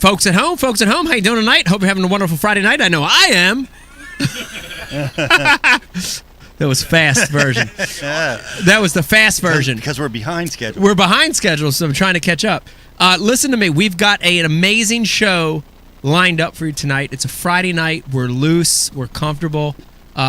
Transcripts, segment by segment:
Folks at home, how you doing tonight? Hope you're having a wonderful Friday night. I know I am. That was fast version. That was the fast version. Because we're behind schedule. We're behind schedule, so I'm trying to catch up. Listen to me. We've got an amazing show lined up for you tonight. It's a Friday night. We're loose. We're comfortable.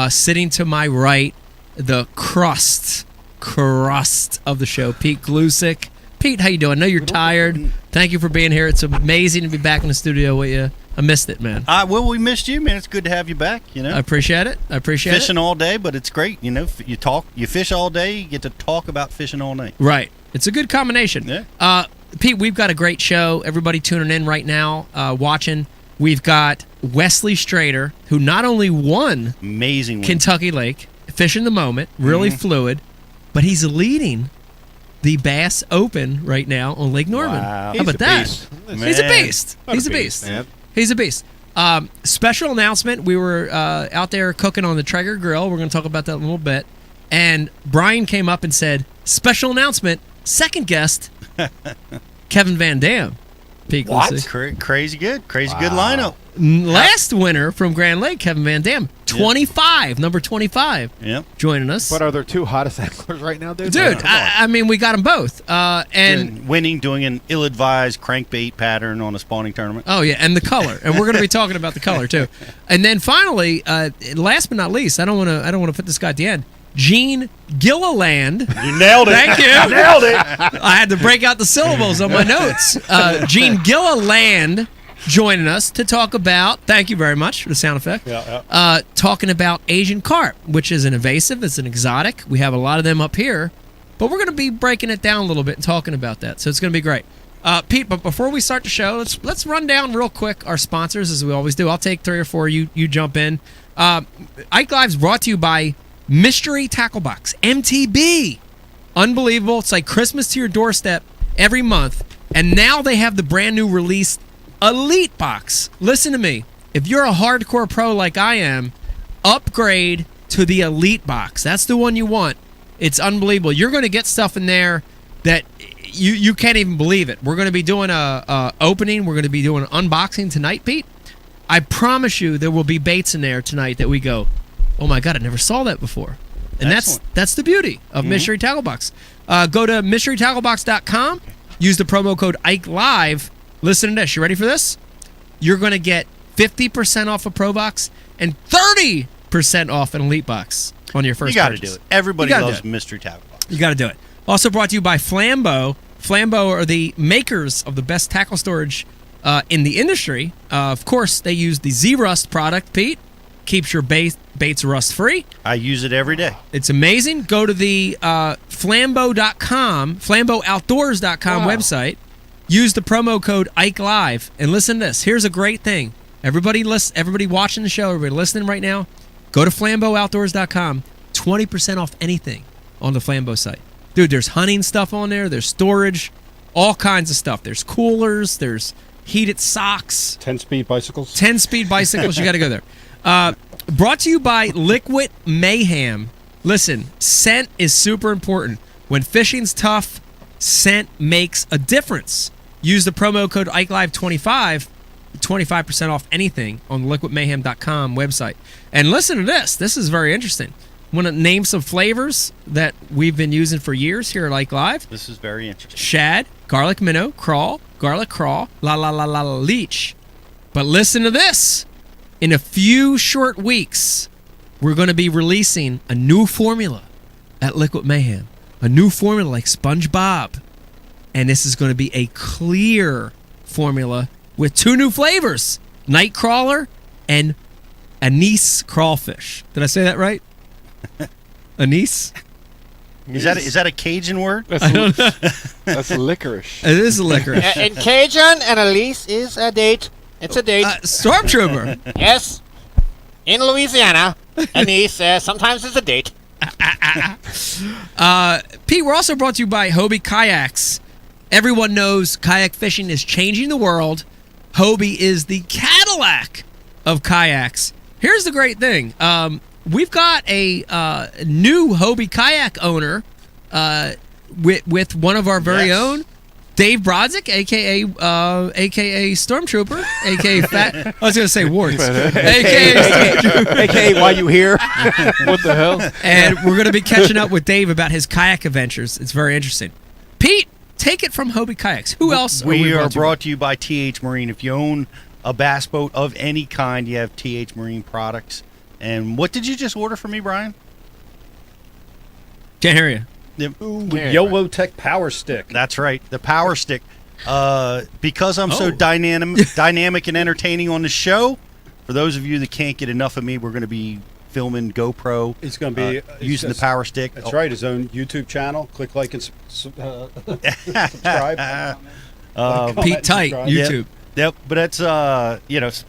Sitting to my right, the crust of the show, Pete Glusick. Pete, how you doing? I know you're tired. Thank you for being here. It's amazing to be back in the studio with you. I missed it, man. Well, we missed you, man. It's good to have you back. I appreciate it. Fishing all day, but it's great. You fish all day. You get to talk about fishing all night. Right. It's a good combination. Yeah. Pete, we've got a great show. Everybody tuning in right now, watching. We've got Wesley Strader, who not only won amazing Kentucky Lake, fishing the moment, really fluid, but he's leading the Bass Open right now on Lake Norman. Wow. How about that? He's a beast. He's a beast. He's a beast. Special announcement. We were out there cooking on the Traeger grill. We're going to talk about that in a little bit. And Brian came up and said, special announcement, second guest, Kevin Van Dam. Pete Glusick. Crazy good lineup. Last winner from Grand Lake, Kevin Van Dam, 25, number 25, joining us. What are their two hottest anglers right now, dude? Dude, I mean, we got them both. And doing an ill-advised crankbait pattern on a spawning tournament. Oh, yeah, and the color. And we're going to be talking about the color, too. And then finally, last but not least, I don't want to put this guy at the end, Gene Gilliland. You nailed it. Thank you. You nailed it. I had to break out the syllables on my notes. Gene Gilliland joining us to talk about, thank you very much for the sound effect, talking about Asian carp, which is an invasive, it's an exotic. We have a lot of them up here, but we're going to be breaking it down a little bit and talking about that, so it's going to be great. Pete, but before we start the show, let's run down real quick our sponsors, as we always do. I'll take 3 or 4, you jump in. Ike Live's brought to you by Mystery Tackle Box, MTB. Unbelievable. It's like Christmas to your doorstep every month. And now they have the brand new release Elite Box. Listen to me. If you're a hardcore pro like I am, upgrade to the Elite Box. That's the one you want. It's unbelievable. You're going to get stuff in there that you can't even believe it. We're going to be doing a opening. We're going to be doing an unboxing tonight, Pete. I promise you there will be baits in there tonight that we go, oh my God, I never saw that before. And that's the beauty of Mystery Tackle Box. Go to mysterytacklebox.com. Use the promo code Ike Live. Listen to this. You ready for this? You're going to get 50% off a Pro Box and 30% off an Elite Box on your first purchase. You got to do it. Everybody loves Mystery Tackle Box. You got to do it. Also brought to you by Flambeau. Flambeau are the makers of the best tackle storage in the industry. Of course, they use the Z-Rust product, Pete. Keeps your baits rust-free. I use it every day. It's amazing. Go to the flambeau.com, flambeauoutdoors.com website. Use the promo code Ike Live. And listen to this. Here's a great thing. Everybody watching the show, everybody listening right now, go to flambeauoutdoors.com. 20% off anything on the Flambeau site. Dude, there's hunting stuff on there. There's storage. All kinds of stuff. There's coolers. There's heated socks. 10-speed bicycles. 10-speed bicycles. You got to go there. Brought to you by Liquid Mayhem. Listen, scent is super important. When fishing's tough, scent makes a difference. Use the promo code IkeLive25, 25% off anything on the liquidmayhem.com website. And listen to this. This is very interesting. Want to name some flavors that we've been using for years here at Ike Live? This is very interesting. Shad, garlic minnow, crawl, garlic crawl, la la la la la leech. But listen to this. In a few short weeks, we're going to be releasing a new formula at Liquid Mayhem. A new formula like SpongeBob. And this is going to be a clear formula with 2 new flavors. Nightcrawler and anise crawfish. Did I say that right? Anise? Is that a Cajun word? That's licorice. It is a licorice. In Cajun, an Elise is a date. It's a date. Stormtrooper. Yes. In Louisiana, anise sometimes is a date. Pete, we're also brought to you by Hobie Kayaks. Everyone knows kayak fishing is changing the world. Hobie is the Cadillac of kayaks. Here's the great thing. We've got a new Hobie kayak owner with one of our very own. Dave Brodzik, aka Stormtrooper, aka Fat. I was gonna say Warts, aka Stormtrooper, AKA why you here? What the hell? and we're gonna be catching up with Dave about his kayak adventures. It's very interesting. Pete, take it from Hobie Kayaks. Who else? We are brought to you by TH Marine. If you own a bass boat of any kind, you have TH Marine products. And what did you just order for me, Brian? Can't hear you. YOLO Tech Power Stick. That's right, the Power Stick. Because I'm so dynamic and entertaining on the show, for those of you that can't get enough of me, we're going to be filming GoPro. It's going to be using the Power Stick. That's right, his own YouTube channel. Click like and subscribe. Pete Tight, YouTube. Yep, but it's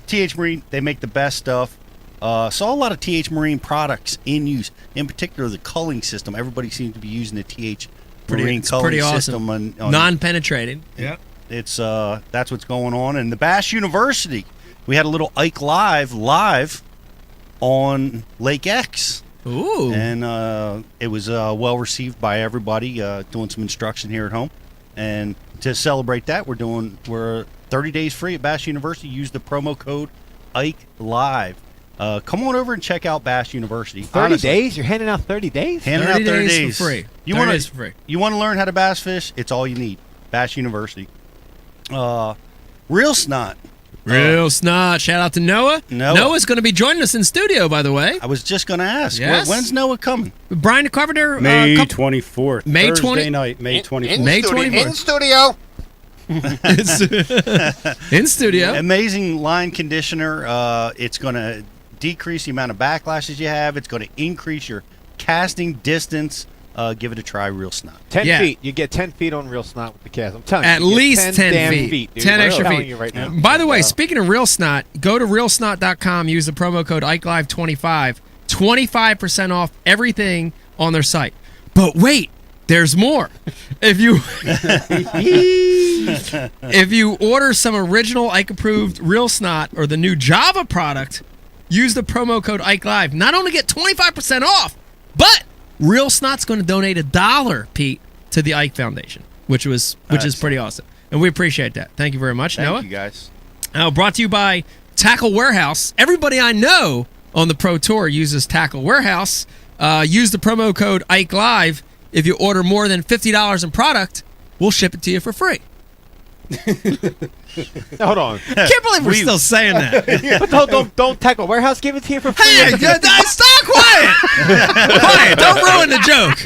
TH Marine. They make the best stuff. Saw a lot of TH Marine products in use. In particular, the culling system. Everybody seems to be using the TH Marine culling system. On non-penetrating. Yeah, it's that's what's going on. And the Bass University, we had a little Ike live on Lake X. Ooh, and it was well received by everybody. Doing some instruction here at home, and to celebrate that, we're 30 days free at Bass University. Use the promo code Ike Live. Come on over and check out Bass University. 30 days? You're handing out 30 days? Handing out 30 days for free. You want to learn how to bass fish? It's all you need. Bass University. Real Snot. Real Snot. Shout out to Noah. Noah's going to be joining us in studio, by the way. I was just going to ask. Yes. When's Noah coming? Brian the Carpenter. May 24th. May Thursday night, May 24th. May 24th. In studio. Amazing line conditioner. It's going to decrease the amount of backlashes you have. It's going to increase your casting distance. Give it a try, Real Snot. 10 feet. You get 10 feet on Real Snot with the cast. I'm telling you. At least 10 feet. 10 extra feet. You right now. By the way, speaking of Real Snot, go to realsnot.com, use the promo code IkeLive25, 25% off everything on their site. But wait, there's more. If you order some original Ike approved Real Snot or the new Java product, use the promo code IkeLive. Not only get 25% off, but Real Snot's going to donate $1, Pete, to the Ike Foundation, which is pretty awesome, and we appreciate that. Thank you very much, Noah. Thank you, guys. Brought to you by Tackle Warehouse. Everybody I know on the Pro Tour uses Tackle Warehouse. Use the promo code Ike Live. If you order more than $50 in product, we'll ship it to you for free. Hold on. Can't believe we're still saying that. But don't Tackle Warehouse give it to you for free. Hey, stop quiet. Quiet. Don't ruin the joke.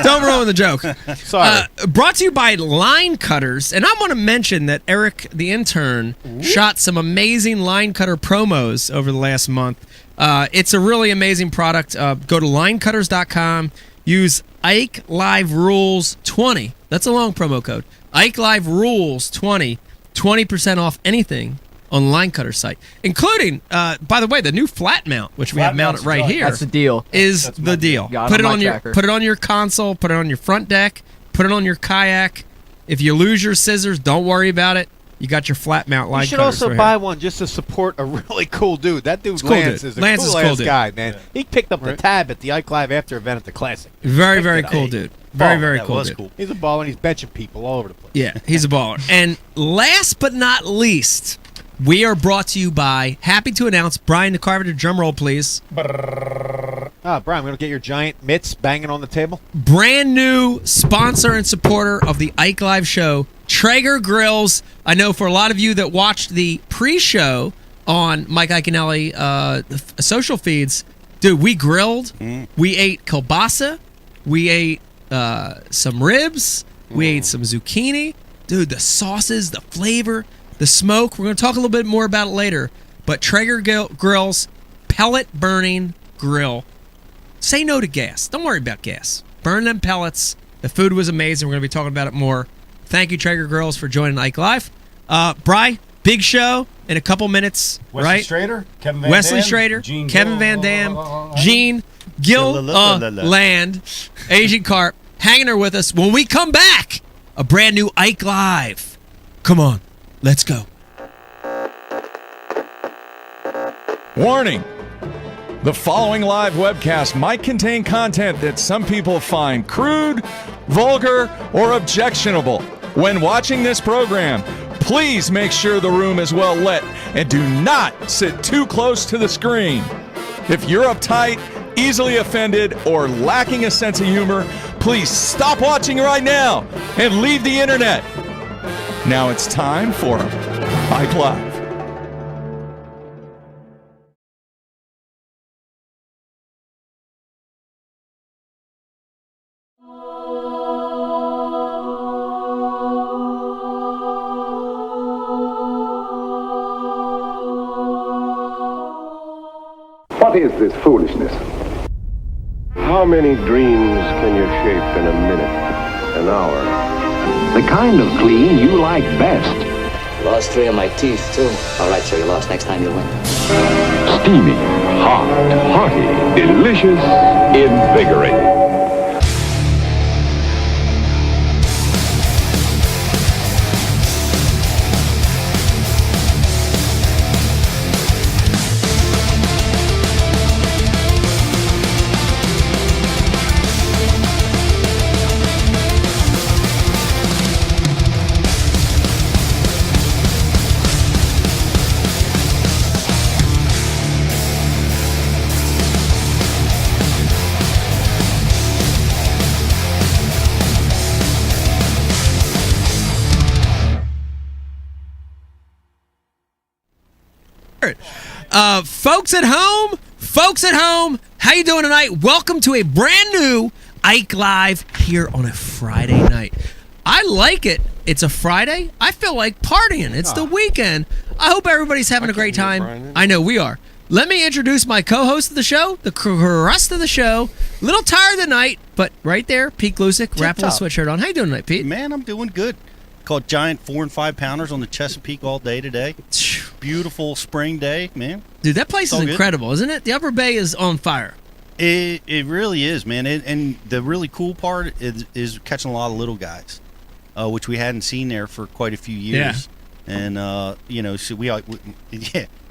Don't ruin the joke. Sorry. Brought to you by Line Cutters. And I want to mention that Eric, the intern, shot some amazing line cutter promos over the last month. It's a really amazing product. Go to linecutters.com. Use Ike Live Rules 20. That's a long promo code. Ike Live Rules 20. 20% off anything on the Line Cutter site, including, by the way, the new flat mount, which we have mounted right here. That's the deal. Is the deal. Put it on your console. Put it on your front deck. Put it on your kayak. If you lose your scissors, don't worry about it. You got your flat mount line. You should also buy one just to support a really cool dude. That dude Lance is a cool-ass guy, man. He picked up the tab at the Ike Live after event at the Classic. Very, very cool dude. Very cool dude. He's a baller, and he's benching people all over the place. Yeah, he's a baller. And last but not least, we are brought to you by, happy to announce, Brian the Carpenter, drum roll, please. Brian, we're going to get your giant mitts banging on the table. Brand new sponsor and supporter of the Ike Live show, Traeger Grills. I know for a lot of you that watched the pre-show on Mike Iaconelli social feeds, dude, we grilled. We ate kielbasa. We ate some ribs. We ate some zucchini. Dude, the sauces, the flavor, the smoke. We're going to talk a little bit more about it later. But Traeger Grills, pellet burning grill. Say no to gas. Don't worry about gas. Burn them pellets. The food was amazing. We're going to be talking about it more. Thank you, Traeger Grills, for joining Ike Live. Bri, big show in a couple minutes, right? Strader, Kevin Van Wesley Dam, Strader, Gene Kevin Gill, Van Dam, Gene Gill Land, Asian Carp, hanging there with us. When we come back, a brand new Ike Live. Come on, let's go. Warning! The following live webcast might contain content that some people find crude, vulgar, or objectionable. When watching this program, please make sure the room is well lit and do not sit too close to the screen. If you're uptight, easily offended, or lacking a sense of humor, please stop watching right now and leave the internet. Now it's time for Ike Live. What is this foolishness? How many dreams can you shape in a minute, an hour? The kind of clean you like best. Lost 3 of my teeth, too. All right, sir, you lost. Next time you'll win. Steamy, hot, hearty, delicious, invigorating. Folks at home, how you doing tonight? Welcome to a brand new Ike Live here on a Friday night. I like it. It's a Friday. I feel like partying. It's the weekend. I hope everybody's having a great time. I know we are. Let me introduce my co-host of the show, the rest of the show. A little tired tonight, but right there, Pete Glusick, wrapping his sweatshirt on. How you doing tonight, Pete? Man, I'm doing good. Caught giant 4 and 5 pounders on the Chesapeake all day today. Beautiful spring day, man. Dude, that place is incredible, isn't it? The Upper Bay is on fire. It really is, man. And the really cool part is catching a lot of little guys, which we hadn't seen there for quite a few years. Yeah. And so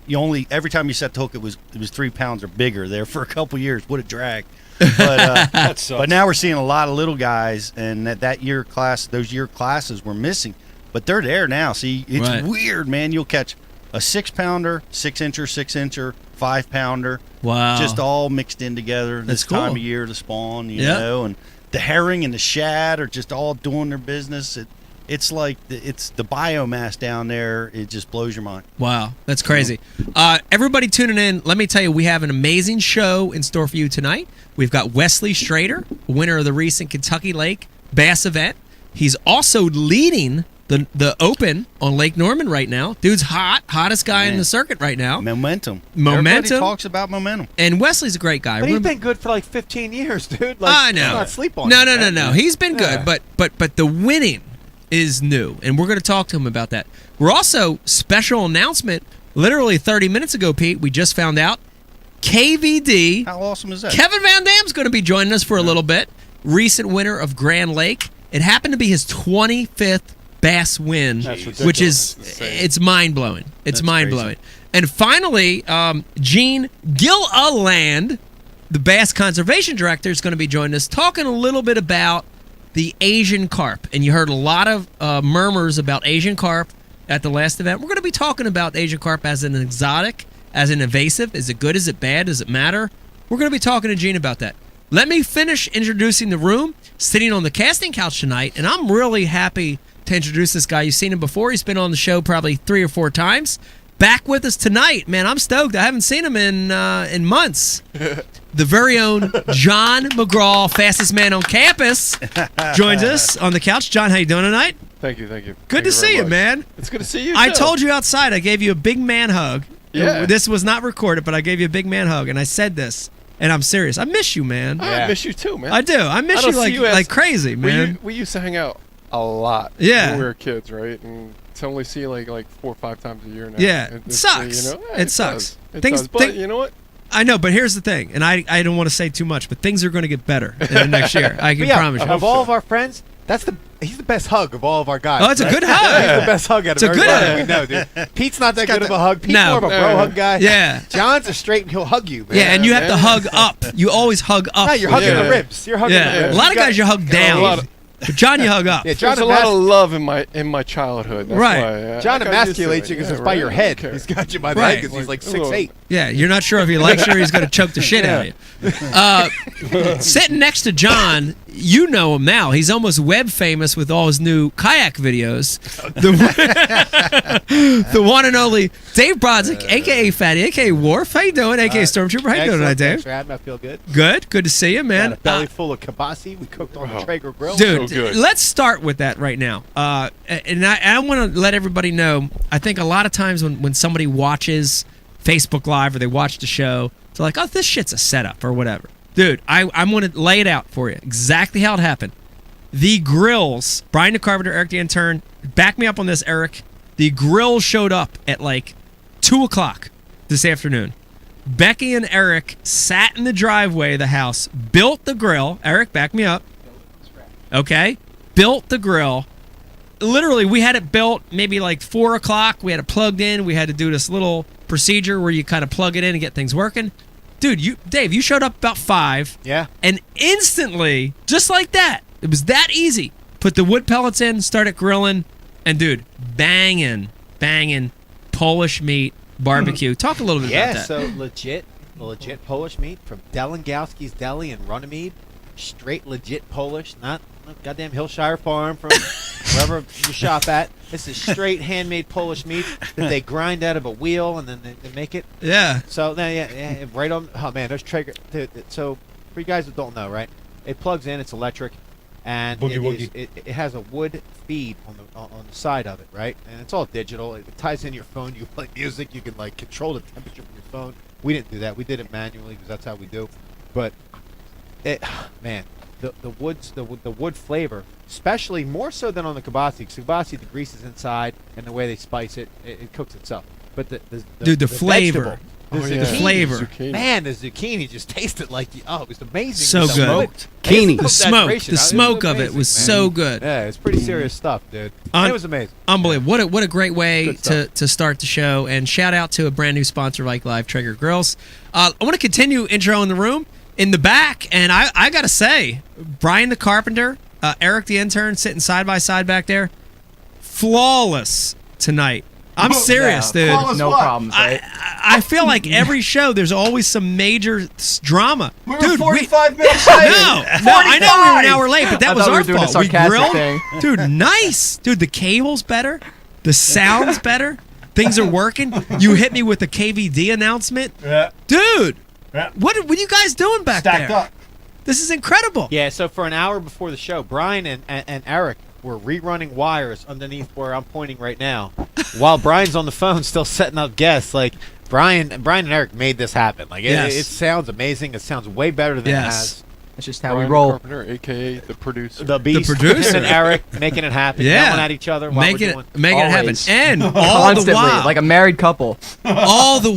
you only every time you set the hook, it was 3 pounds or bigger there for a couple years. What a drag. But now we're seeing a lot of little guys, and those year classes were missing, but they're there now. See, it's weird, man. You'll catch a 6-pounder, 6-incher, 6-incher, 5-pounder. Wow, just all mixed in together. This time of year to spawn, you know, and the herring and the shad are just all doing their business. It's like it's the biomass down there. It just blows your mind. Wow, that's crazy. Everybody tuning in, let me tell you, we have an amazing show in store for you tonight. We've got Wesley Strader, winner of the recent Kentucky Lake Bass event. He's also leading the Open on Lake Norman right now. Dude's hottest guy in the circuit right now. Momentum. Everybody talks about momentum. And Wesley's a great guy. But he's been good for like 15 years, dude. Like, I know. Not sleep on No. He's been good, but the winning is new, and we're going to talk to him about that. We're also, special announcement, literally 30 minutes ago, Pete, we just found out, KVD. How awesome is that? Kevin Van Dam's going to be joining us for a little bit. Recent winner of Grand Lake. It happened to be his 25th bass win, which is, it's mind-blowing. It's mind-blowing. And finally, Gene Gillaland, the Bass Conservation Director, is going to be joining us, talking a little bit about the Asian carp. And you heard a lot of murmurs about Asian carp at the last event. We're going to be talking about Asian carp as an exotic, as an invasive. Is it good? Is it bad? Does it matter? We're going to be talking to Gene about that. Let me finish introducing the room. Sitting on the casting couch tonight, and I'm really happy to introduce this guy. You've seen him before. He's been on the show probably 3 or 4 times. Back with us tonight. Man, I'm stoked. I haven't seen him in months. The very own John McGraw, fastest man on campus, joins us on the couch. John, how you doing tonight? Thank you. Good to see you, man. It's good to see you, I told you outside, I gave you a big man hug. Yeah. This was not recorded, but I gave you a big man hug, and I said this, and I'm serious. I miss you, man. I miss you too, man. I do. I miss you like crazy, man. We used to hang out a lot when we were kids, right? And to only see like 4 or 5 times a year now. Yeah, it sucks. It sucks. Does. But you know what? I know, but here's the thing, and I don't want to say too much, but things are going to get better in the next year. I can promise you. Of all of our friends, he's the best hug of all of our guys. Oh, it's a good hug. He's the best hug out of everybody we know, dude. Pete's not that good of a hug. Pete's more of a bro hug guy. Yeah. John's a straight and he'll hug you, man. Yeah, and you have to hug up. You always hug up. No, you're hugging the ribs. You're hugging the ribs. A lot of guys you hug down. But John, you hug up. Yeah, John There's a lot of love in my childhood. That's Right. Why, John emasculates you because it's by your head. He's got you by the head because he's like 6'8". Yeah, you're not sure if he likes you or he's going to choke the shit out of you. Sitting next to John, you know him now. He's almost web famous with all his new kayak videos. The one and only Dave Brodzik, a.k.a. Fatty, a.k.a. Worf. How you doing? A.k.a. Stormtrooper. How you doing tonight, Dave? Thanks for having me. I feel good. Good to see you, man. Got a belly full of kibasi. We cooked on the Traeger grill. Dude, let's start with that right now. And I want to let everybody know, I think a lot of times when somebody watches Facebook Live or they watch the show, they're like, oh, this shit's a setup or whatever. Dude, I'm going to lay it out for you exactly how it happened. The grills, Brian the Carpenter, Eric the Intern, back me up on this, Eric. The grill showed up at like 2 o'clock this afternoon. Becky and Eric sat in the driveway of the house, built the grill. Eric, back me up. Okay. Built the grill. Literally, we had it built maybe like 4 o'clock. We had it plugged in. We had to do this little procedure where you kind of plug it in and get things working. Dude, Dave, you showed up about 5. Yeah. And instantly, just like that, it was that easy. Put the wood pellets in, started grilling, and dude, banging Polish meat barbecue. Talk a little bit about that. So legit Polish meat from Delengowski's Deli in Runnymede. Straight legit Polish, not goddamn Hillshire Farm from wherever you shop at. This is straight handmade Polish meat that they grind out of a wheel and then they make it. Yeah. So yeah, right on. Oh man, there's Traeger. So for you guys that don't know, right? It plugs in. It's electric, and it has a wood feed on the side of it, right? And it's all digital. It ties in your phone. You play music. You can like control the temperature from your phone. We didn't do that. We did it manually because that's how we do. But man, the wood flavor, especially more so than on the kibasi. Kibasi, the grease is inside, and the way they spice it, it cooks itself. But the flavor. The flavor. Man, the zucchini just tasted like it was amazing. So good. The smoke of it was so good. Yeah, it's pretty serious stuff, dude. It was amazing. Unbelievable. What a great way to start the show. And shout out to a brand new sponsor of Ike Live, Traeger Grills. I want to continue intro in the room. In the back, and I got to say, Brian the Carpenter, Eric the Intern sitting side by side back there, flawless tonight. I'm serious, dude. No problems, right? I feel like every show there's always some major drama. We were dude, 45 minutes late. No, I know we were an hour late, but that was our fault. We grilled. Thing. Dude, nice. Dude, the cable's better. The sound's better. Things are working. You hit me with the KVD announcement. Yeah. Dude. Yeah. What are you guys doing back there? Stacked up. This is incredible. Yeah, so for an hour before the show, Brian and Eric were rerunning wires underneath where I'm pointing right now, while Brian's on the phone still setting up guests. Like Brian and Eric made this happen. Like it sounds amazing. It sounds way better than it has. That's just how Brian we roll. Carpenter, a.k.a. the producer. The Beast. The producer. And Eric making it happen. Yelling at each other while making we're doing it happen. And all Constantly, the while, like a married couple. all the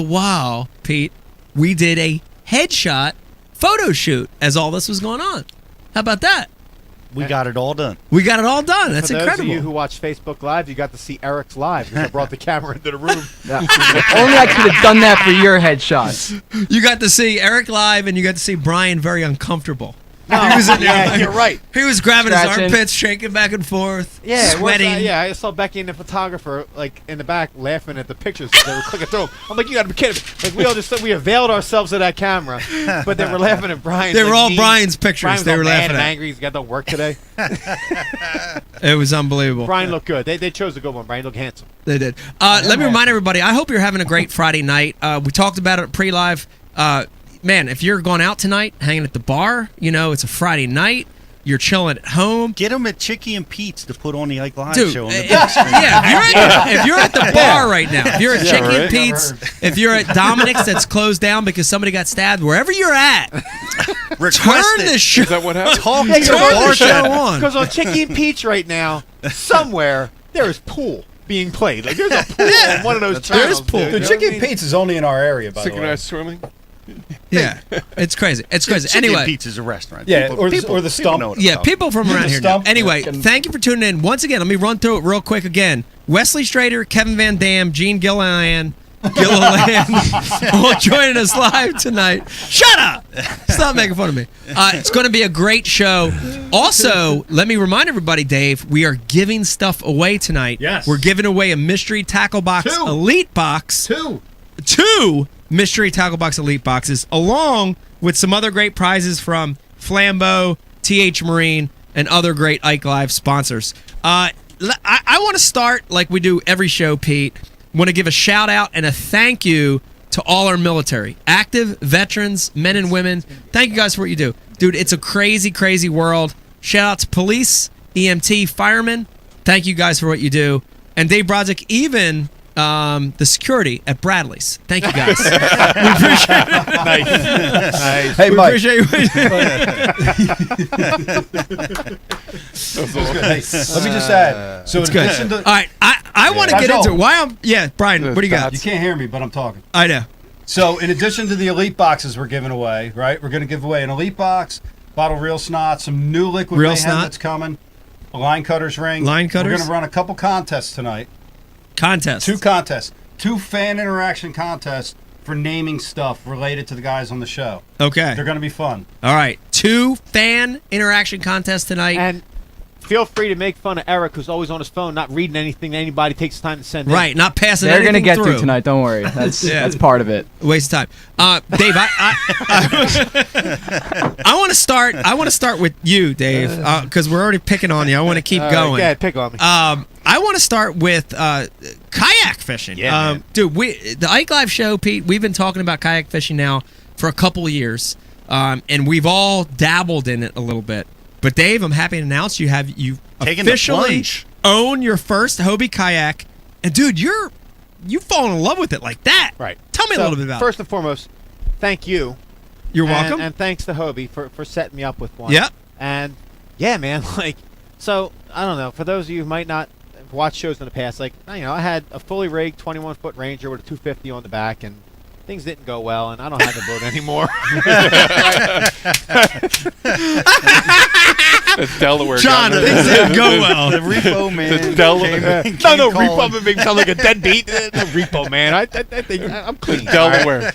while, Pete, we did a headshot photo shoot as all this was going on. How about that? We got it all done. That's For incredible. those of you who watch Facebook Live, you got to see Eric's live because I brought the camera into the room. Yeah. Only I could have done that for your headshots. You got to see Eric live, and you got to see Brian very uncomfortable. You're right. He was grabbing his Scratching. armpits, shaking back and forth, sweating. I saw Becky and the photographer like in the back laughing at the pictures as they were clicking through them. I'm like, you gotta be kidding me. Like we all just we availed ourselves of that camera, but they were laughing at Brian. They were all Brian's pictures. Brian was they all were mad laughing and at. angry. He's got no work today. It was unbelievable. Brian looked good. They chose a good one. Brian looked handsome. They did. Let me remind everybody, I hope you're having a great Friday night. We talked about it pre-live. Man, if you're going out tonight, hanging at the bar, it's a Friday night, you're chilling at home. Get them at Chicky and Pete's to put on the Ike Live Dude, show on the big screen. if you're at the bar right now, if you're at Chicky and Pete's, if you're at Dominic's that's closed down because somebody got stabbed, wherever you're at, turn the show. Is that what happened? Turn the show on. Because on Chicky and Pete's right now, somewhere there is pool being played. Like there's a pool on one of those channels. There's pool. Dude. The Chicken Pete's is only in our area, by the way. Synchronized swimming. Yeah, it's crazy. Chicken Anyway, Pete's a restaurant. Yeah, People or know the Stump. what I'm yeah, talking people from around here know. Stump. Anyway, thank you for tuning in. Once again, let me run through it real quick again. Wesley Strader, Kevin Van Dam, Gene Gilliland, Gilliland, joining us live tonight. Shut up! Stop making fun of me. It's going to be a great show. Also, let me remind everybody, Dave, we are giving stuff away tonight. Yes. We're giving away a Mystery Tackle Box Elite Box. Two Mystery Tackle Box Elite Boxes, along with some other great prizes from Flambeau, TH Marine, and other great Ike Live sponsors. I want to start like we do every show, Pete. Want to give a shout out and a thank you to all our military, active veterans, men and women. Thank you guys for what you do. Dude, it's a crazy, crazy world. Shout out to police, EMT, firemen. Thank you guys for what you do. And Dave Brodzik, even the security at Bradley's. Thank you guys. We appreciate it. Nice. Hey, we Mike. appreciate you. Hey, let me just add. So It's in good. addition to, All right, I want to get into it. Why I'm? Yeah, Brian, what do you got? you can't hear me, but I'm talking. I know. So in addition to the elite boxes we're giving away, right? We're going to give away an elite box, bottle of real snot, some new liquid Real mayhem snot. that's coming, a line cutters ring. Line cutters? We're going to run a couple contests tonight. Contest. Two contests. Two fan interaction contests for naming stuff related to the guys on the show. Okay. They're going to be fun. All right. Two fan interaction contests tonight. And feel free to make fun of Eric, who's always on his phone, not reading anything that anybody takes time to send in. Right, not passing They're anything gonna get through. to tonight. Don't worry. That's Yeah. that's part of it. Waste of time. Dave, I want to start. I want to start with you, Dave, because we're already picking on you. I want to keep going. Yeah, pick on me. I want to start with kayak fishing. Yeah, man. Dude, the Ike Live show, Pete. We've been talking about kayak fishing now for a couple of years, and we've all dabbled in it a little bit. But Dave, I'm happy to announce you Taking the officially plunge. own your first Hobie kayak, and dude, you've fallen in love with it like that. Right. Tell me a So, little bit about First and foremost, thank you. it. You're welcome. And thanks to Hobie for setting me up with one. Yep. And yeah, man, so I don't know. For those of you who might not have watched shows in the past, I had a fully rigged 21-foot Ranger with a 250 on the back, and things didn't go well, and I don't have the boat anymore. The Delaware John, guy. things didn't go well. The repo man. The Delaware. No, repo man makes me sound like a deadbeat. No, repo man. I think I'm clean. Delaware.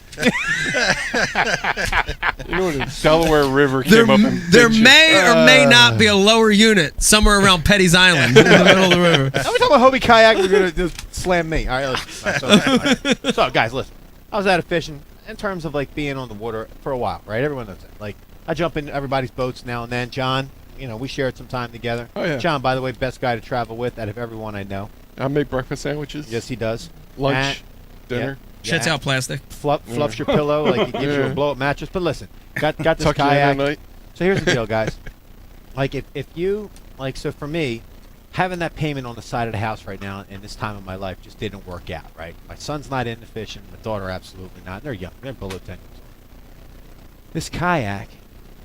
You know, the Delaware River There, came up and there big shit. may or may not be a lower unit somewhere around Petty's Island in the middle of the river. Now we talking about Hobie kayak. We're gonna just slam me. All right, listen. All right, so guys, listen. I was out of fishing in terms of being on the water for a while, right? Everyone knows that. I jump in everybody's boats now and then. John, we shared some time together. Oh, yeah. John, by the way, best guy to travel with out of everyone I know. I make breakfast sandwiches. Yes, he does. Lunch, dinner. Shit's out plastic. Fluffs your pillow, he gives you a blow-up mattress. But listen, got this Tuck you in kayak. at night. So here's the deal, guys. If you so for me, having that payment on the side of the house right now in this time of my life just didn't work out, right? My son's not into fishing. My daughter absolutely not. They're young. They're below 10 years old. This kayak,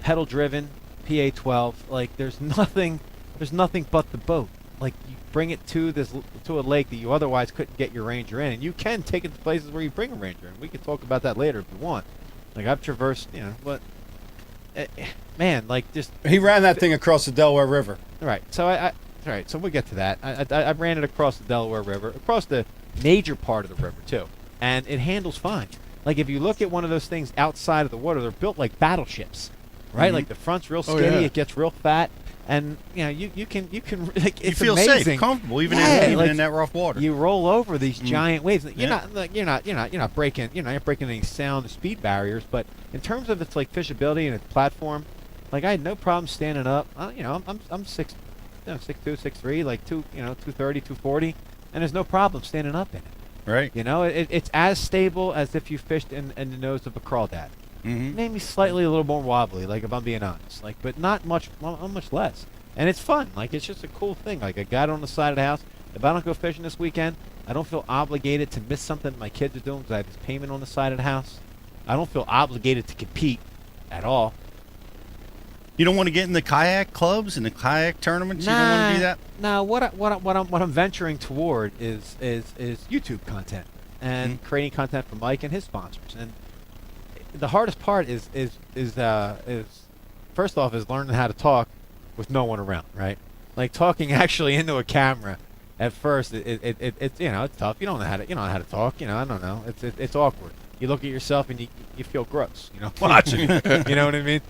pedal-driven, PA-12, there's nothing but the boat. You bring it to a lake that you otherwise couldn't get your Ranger in, and you can take it to places where you bring a Ranger, and we can talk about that later if you want. I've traversed, but man, just He ran that thing across the Delaware River. right. So all right, so we'll get to that. I ran it across the Delaware River, across the major part of the river too, and it handles fine. If you look at one of those things outside of the water, they're built like battleships, right? Mhm. The front's real skinny, yeah. it gets real fat, and you can it's You feel amazing. safe, comfortable, even Yeah, in that rough water. You roll over these giant waves. You're Yeah. not breaking any sound or speed barriers, but in terms of its fishability and its platform, I had no problem standing up. I'm 6'2", 6'3", 230, 240, and there's no problem standing up in it. Right. It's as stable as if you fished in the nose of a crawdad. Mm-hmm. Maybe slightly a little more wobbly, if I'm being honest. But not much less. And it's fun. It's just a cool thing. I got it on the side of the house. If I don't go fishing this weekend, I don't feel obligated to miss something my kids are doing because I have this payment on the side of the house. I don't feel obligated to compete at all. You don't want to get in the kayak clubs and the kayak tournaments. You don't want to do that. No, what I'm venturing toward is YouTube content and creating content for Mike and his sponsors. And the hardest part is first off is learning how to talk with no one around, right? Talking actually into a camera at first it's you know, it's tough. You don't know how to talk. You know, I don't know. It's awkward. You look at yourself and you feel gross. You know, watching. You know what I mean?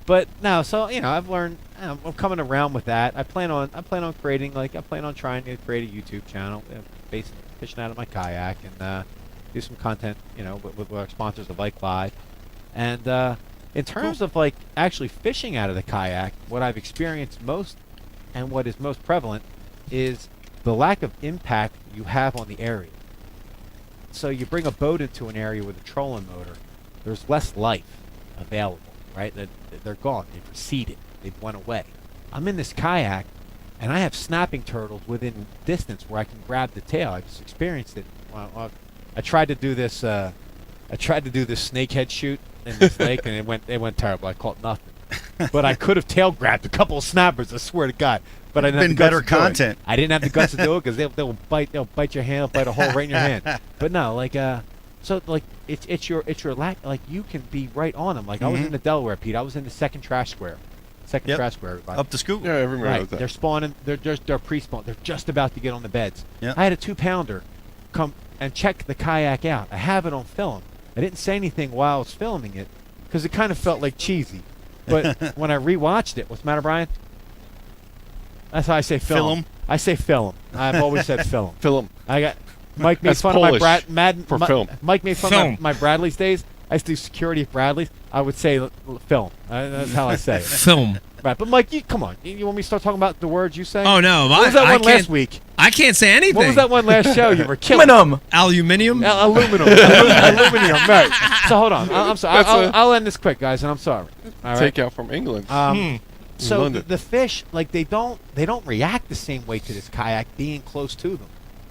But no, so you know, I've learned. I'm coming around with that. I plan on creating I plan on trying to create a YouTube channel, based fishing out of my kayak, and do some content. You know, with our sponsors of Ike Live, and in terms of like actually fishing out of the kayak, what I've experienced most, and what is most prevalent, is the lack of impact you have on the area. So you bring a boat into an area with a trolling motor, there's less life available, right? They're gone. They've receded. They've went away. I'm in this kayak, and I have snapping turtles within distance where I can grab the tail. I just experienced it. I tried to do this. I tried to do this snakehead shoot in this lake, and it went terrible. I caught nothing. But I could have tail grabbed a couple of snappers. I swear to God. But I didn't have the guts better to do it. content. I didn't have the guts to do it because they'll bite your hand, bite a hole right in your hand. But no, so like it's your lack. Like you can be right on them. Like I was in the Delaware, Pete. I was in the second trash square. Trash square, everybody. Up the scoop. Yeah, everybody knows that. They're spawning. They're pre-spawn. They're just about to get on the beds. Yep. I had a 2-pounder come and check the kayak out. I have it on film. I didn't say anything while I was filming it because it kind of felt like cheesy. But when I rewatched it, what's the matter, Brian? That's how I say film. I say film. I've always said film. Film. I got Mike made That's fun Polish of my film. Mike made fun of my Bradley's days. I used to do security at Bradley's. I would say film. That's how I say it. Film. Right, but Mike, come on. You want me to start talking about the words you say? Oh no, what was that one last week? I can't say anything. What was that one last show you were killing? Aluminium. Aluminum. Aluminium. Right. So hold on. I'm sorry. I'll end this quick, guys, and I'm sorry. All right. Take out from England. So the fish, like they don't react the same way to this kayak being close to them.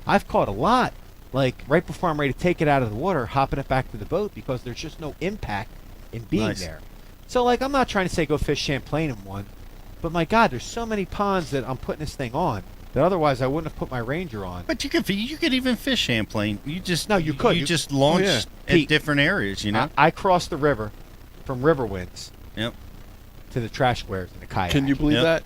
I've caught a lot, like right before I'm ready to take it out of the water, hopping it back to the boat because there's just no impact in being there. So like I'm not trying to say go fish Champlain in one, but my God, there's so many ponds that I'm putting this thing on that otherwise I wouldn't have put my Ranger on. But you could even fish Champlain. You just you could. You just launch at Pete, different areas. You know. I crossed the river from Riverwinds. Yep. To the trash squares in the kayak. Can you believe that?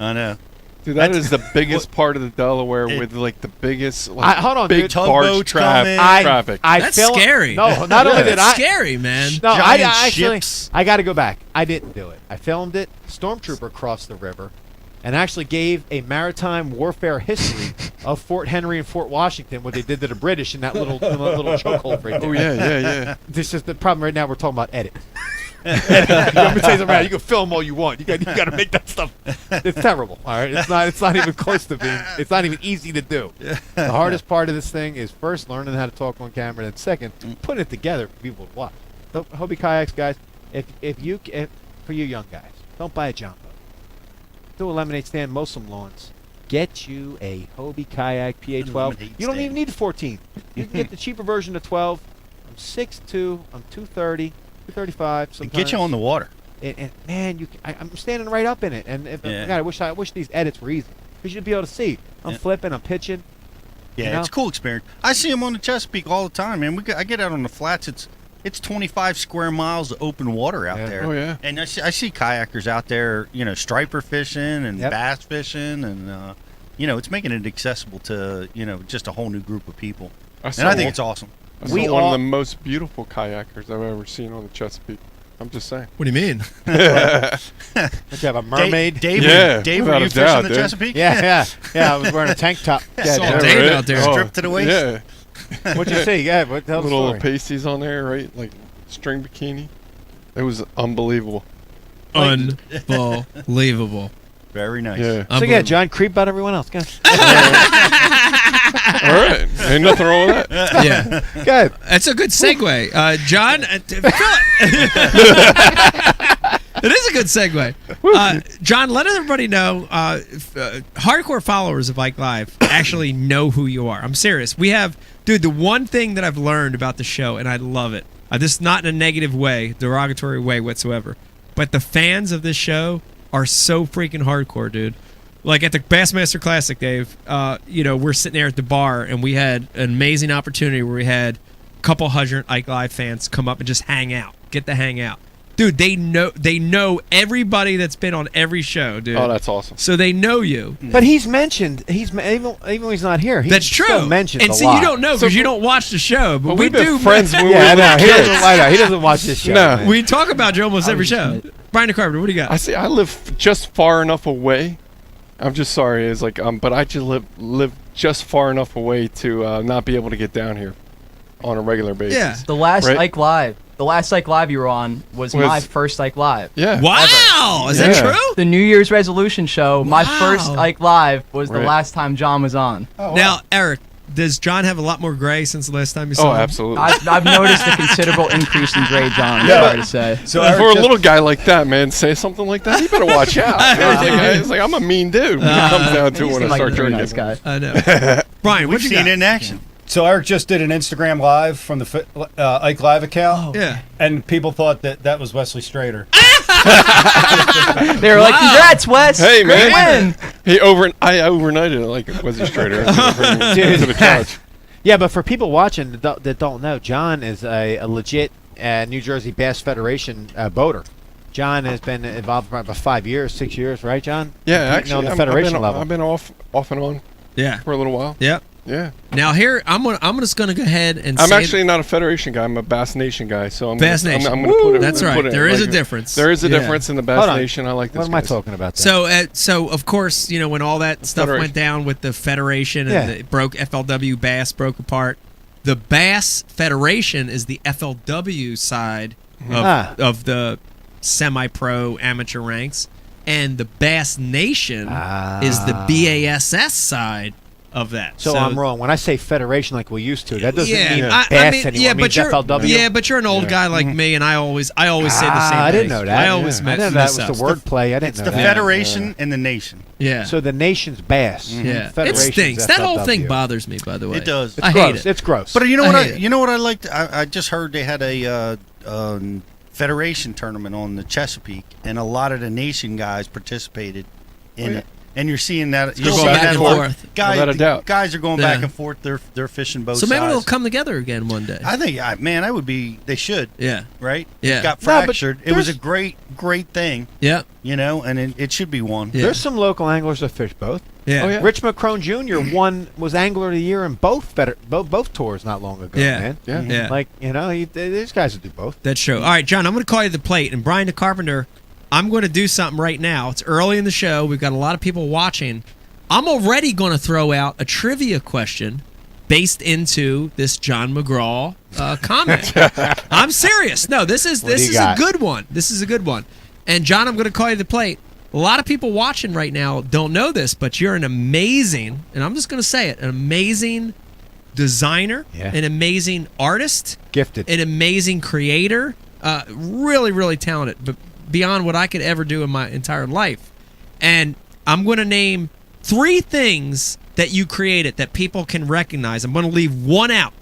I know. Dude, that is the biggest part of the Delaware with like the biggest hold on, big dude. barge traffic. That's scary. No, not only did I scary, man. No, Giant ships. I got to go back. I didn't do it. I filmed it. Stormtrooper crossed the river and actually gave a maritime warfare history of Fort Henry and Fort Washington, what they did to the British in that little chokehold right there. Oh yeah. This is the problem right now. We're talking about edit. You want me to tell you something? You can film all you want. You got to make that stuff. It's terrible. All right, it's not even close to being. It's not even easy to do. The hardest part of this thing is first learning how to talk on camera, and then second putting it together for people to watch. So, Hobie kayaks, guys. If for you young guys, don't buy a John boat. Do a lemonade stand, mow some lawns. Get you a Hobie kayak PA12. You don't even need the 14. You can get the cheaper version of 12. I'm 6'2". I'm 230. 235. Sometimes. Get you on the water. And man, I'm standing right up in it. And God, I wish these edits were easy because you'd be able to see. I'm flipping. I'm pitching. Yeah, it's a cool experience. I see them on the Chesapeake all the time, man. I get out on the flats. It's 25 square miles of open water out there. Oh yeah. And I see kayakers out there, striper fishing and bass fishing, and it's making it accessible to just a whole new group of people. I think it's awesome. I saw one of the most beautiful kayakers I've ever seen on the Chesapeake. I'm just saying. What do you mean? Did you have a mermaid? Dave, were you fishing the Chesapeake? Yeah. I was wearing a tank top. Saw Dave out there. Stripped to the waist? Yeah. What'd you see? Yeah, tell the little story. pasties on there, right? Like string bikini. It was unbelievable. Unbelievable. Very nice. Yeah. So John, creep about everyone else. Go. All right. Ain't nothing wrong with that. Yeah. Good. That's a good segue. John, it is a good segue. John, let everybody know, hardcore followers of Ike Live actually know who you are. I'm serious. We have, dude, the one thing that I've learned about the show, and I love it, this is not in a negative way, derogatory way whatsoever, but the fans of this show are so freaking hardcore, dude. Like at the Bassmaster Classic, Dave, we're sitting there at the bar, and we had an amazing opportunity where we had a couple hundred Ike Live fans come up and just hang out, get to hang out. Dude, they know everybody that's been on every show, dude. Oh, that's awesome. So they know you. But he's mentioned. Even when he's not here, he's That's true. still mentioned and a see, lot. you don't know because you don't watch the show, but we we've been do. friends. When Yeah, I we were know. kids. He doesn't watch this show. No. man. We talk about you almost every show. Brian DeCarpenter, what do you got? I see. I live just far enough away. I'm just sorry. It's like but I just live just far enough away to not be able to get down here on a regular basis. Yeah. The last Right? Ike Live. The last Ike Live you were on was my first Ike Live. Yeah. Wow, is that Yeah. true? The New Year's resolution show, my Wow. first Ike Live was the Right. last time John was on. Oh, wow. Now, Eric, does John have a lot more gray since the last time you saw Oh, him? absolutely. I've noticed a considerable increase in grade, John. I'm Yeah. sorry to say. So For Eric a just- little guy like that, man, say something like that, you better watch out. It's like I'm a mean dude when it comes down to You it when seem I like a start very drinking. nice guy. I know. Brian, what We've you seen got? it in action. So Eric just did an Instagram live from the Ike Live account. Yeah. And people thought that was Wesley Strader. They were like, "Congrats, Wes! Hey, Great man. win!" I overnighted it like Wesley Strader to the couch. Yeah, but for people watching that don't know, John is a legit New Jersey Bass Federation boater. John has been involved for about 5 years, 6 years, right, John? Yeah, Competing actually, on the I've federation been, level. I've been off and on Yeah. for a little while. Yep. Yeah. Now here, I'm just gonna go ahead and I'm say actually not a Federation guy. I'm a Bass Nation guy. So I'm Bass gonna, Nation. I'm gonna put it. That's I'm gonna right. put it There is like- a difference. There is a Yeah. difference in the Hold Bass on. Nation. I like this. What am I talking about then? So of course, you know, when all that stuff Federation. went down with the Federation Yeah. and it broke, FLW Bass broke apart. The Bass Federation is the FLW side of the semi-pro amateur ranks, and the Bass Nation is the BASS side of that. So I'm wrong. When I say federation like we used to, that doesn't mean I bass mean, anymore. yeah, It means but you're FLW. yeah, but you're an old guy like me, and I always say the same thing. I didn't know that. I always I mess didn't know that was this the up. wordplay. I didn't It's know the that. Federation and the nation. Yeah. So the nation's bass. Yeah, it Federation's stinks. That whole thing FLW. bothers me. By the way, It does. It's I gross. hate it. It's gross. But you know I what? hate it. You know what I liked? I just heard they had a Federation tournament on the Chesapeake, and a lot of the nation guys participated in it. And you're seeing that They're going back and forth. Without a doubt. Guys are going Yeah. back and forth. They're fishing both So maybe sides. they'll come together again one day. I think, man, that would be. They should. Yeah. Right. Yeah. It got No, but fractured. It was a there's- great thing. Yeah. You know, and it should be one. Yeah. There's some local anglers that fish both. Yeah. Oh, yeah. Rich McCrone Jr. was Angler of the Year in both tours not long ago, Yeah. man. Yeah. Yeah. Like, you know, these guys will do both. That's true. All right, John, I'm going to call you to the plate. And Brian DeCarpenter, I'm going to do something right now. It's early in the show. We've got a lot of people watching. I'm already going to throw out a trivia question based into this John McGraw comment. I'm serious. No, this is What do you a got? good one. This is a good one. And John, I'm going to call you to the plate. A lot of people watching right now don't know this, but you're an amazing, and I'm just going to say it, an amazing designer, Yeah. an amazing artist, Gifted. an amazing creator, really, really talented, but beyond what I could ever do in my entire life. And I'm going to name 3 things that you created that people can recognize. I'm going to leave one out.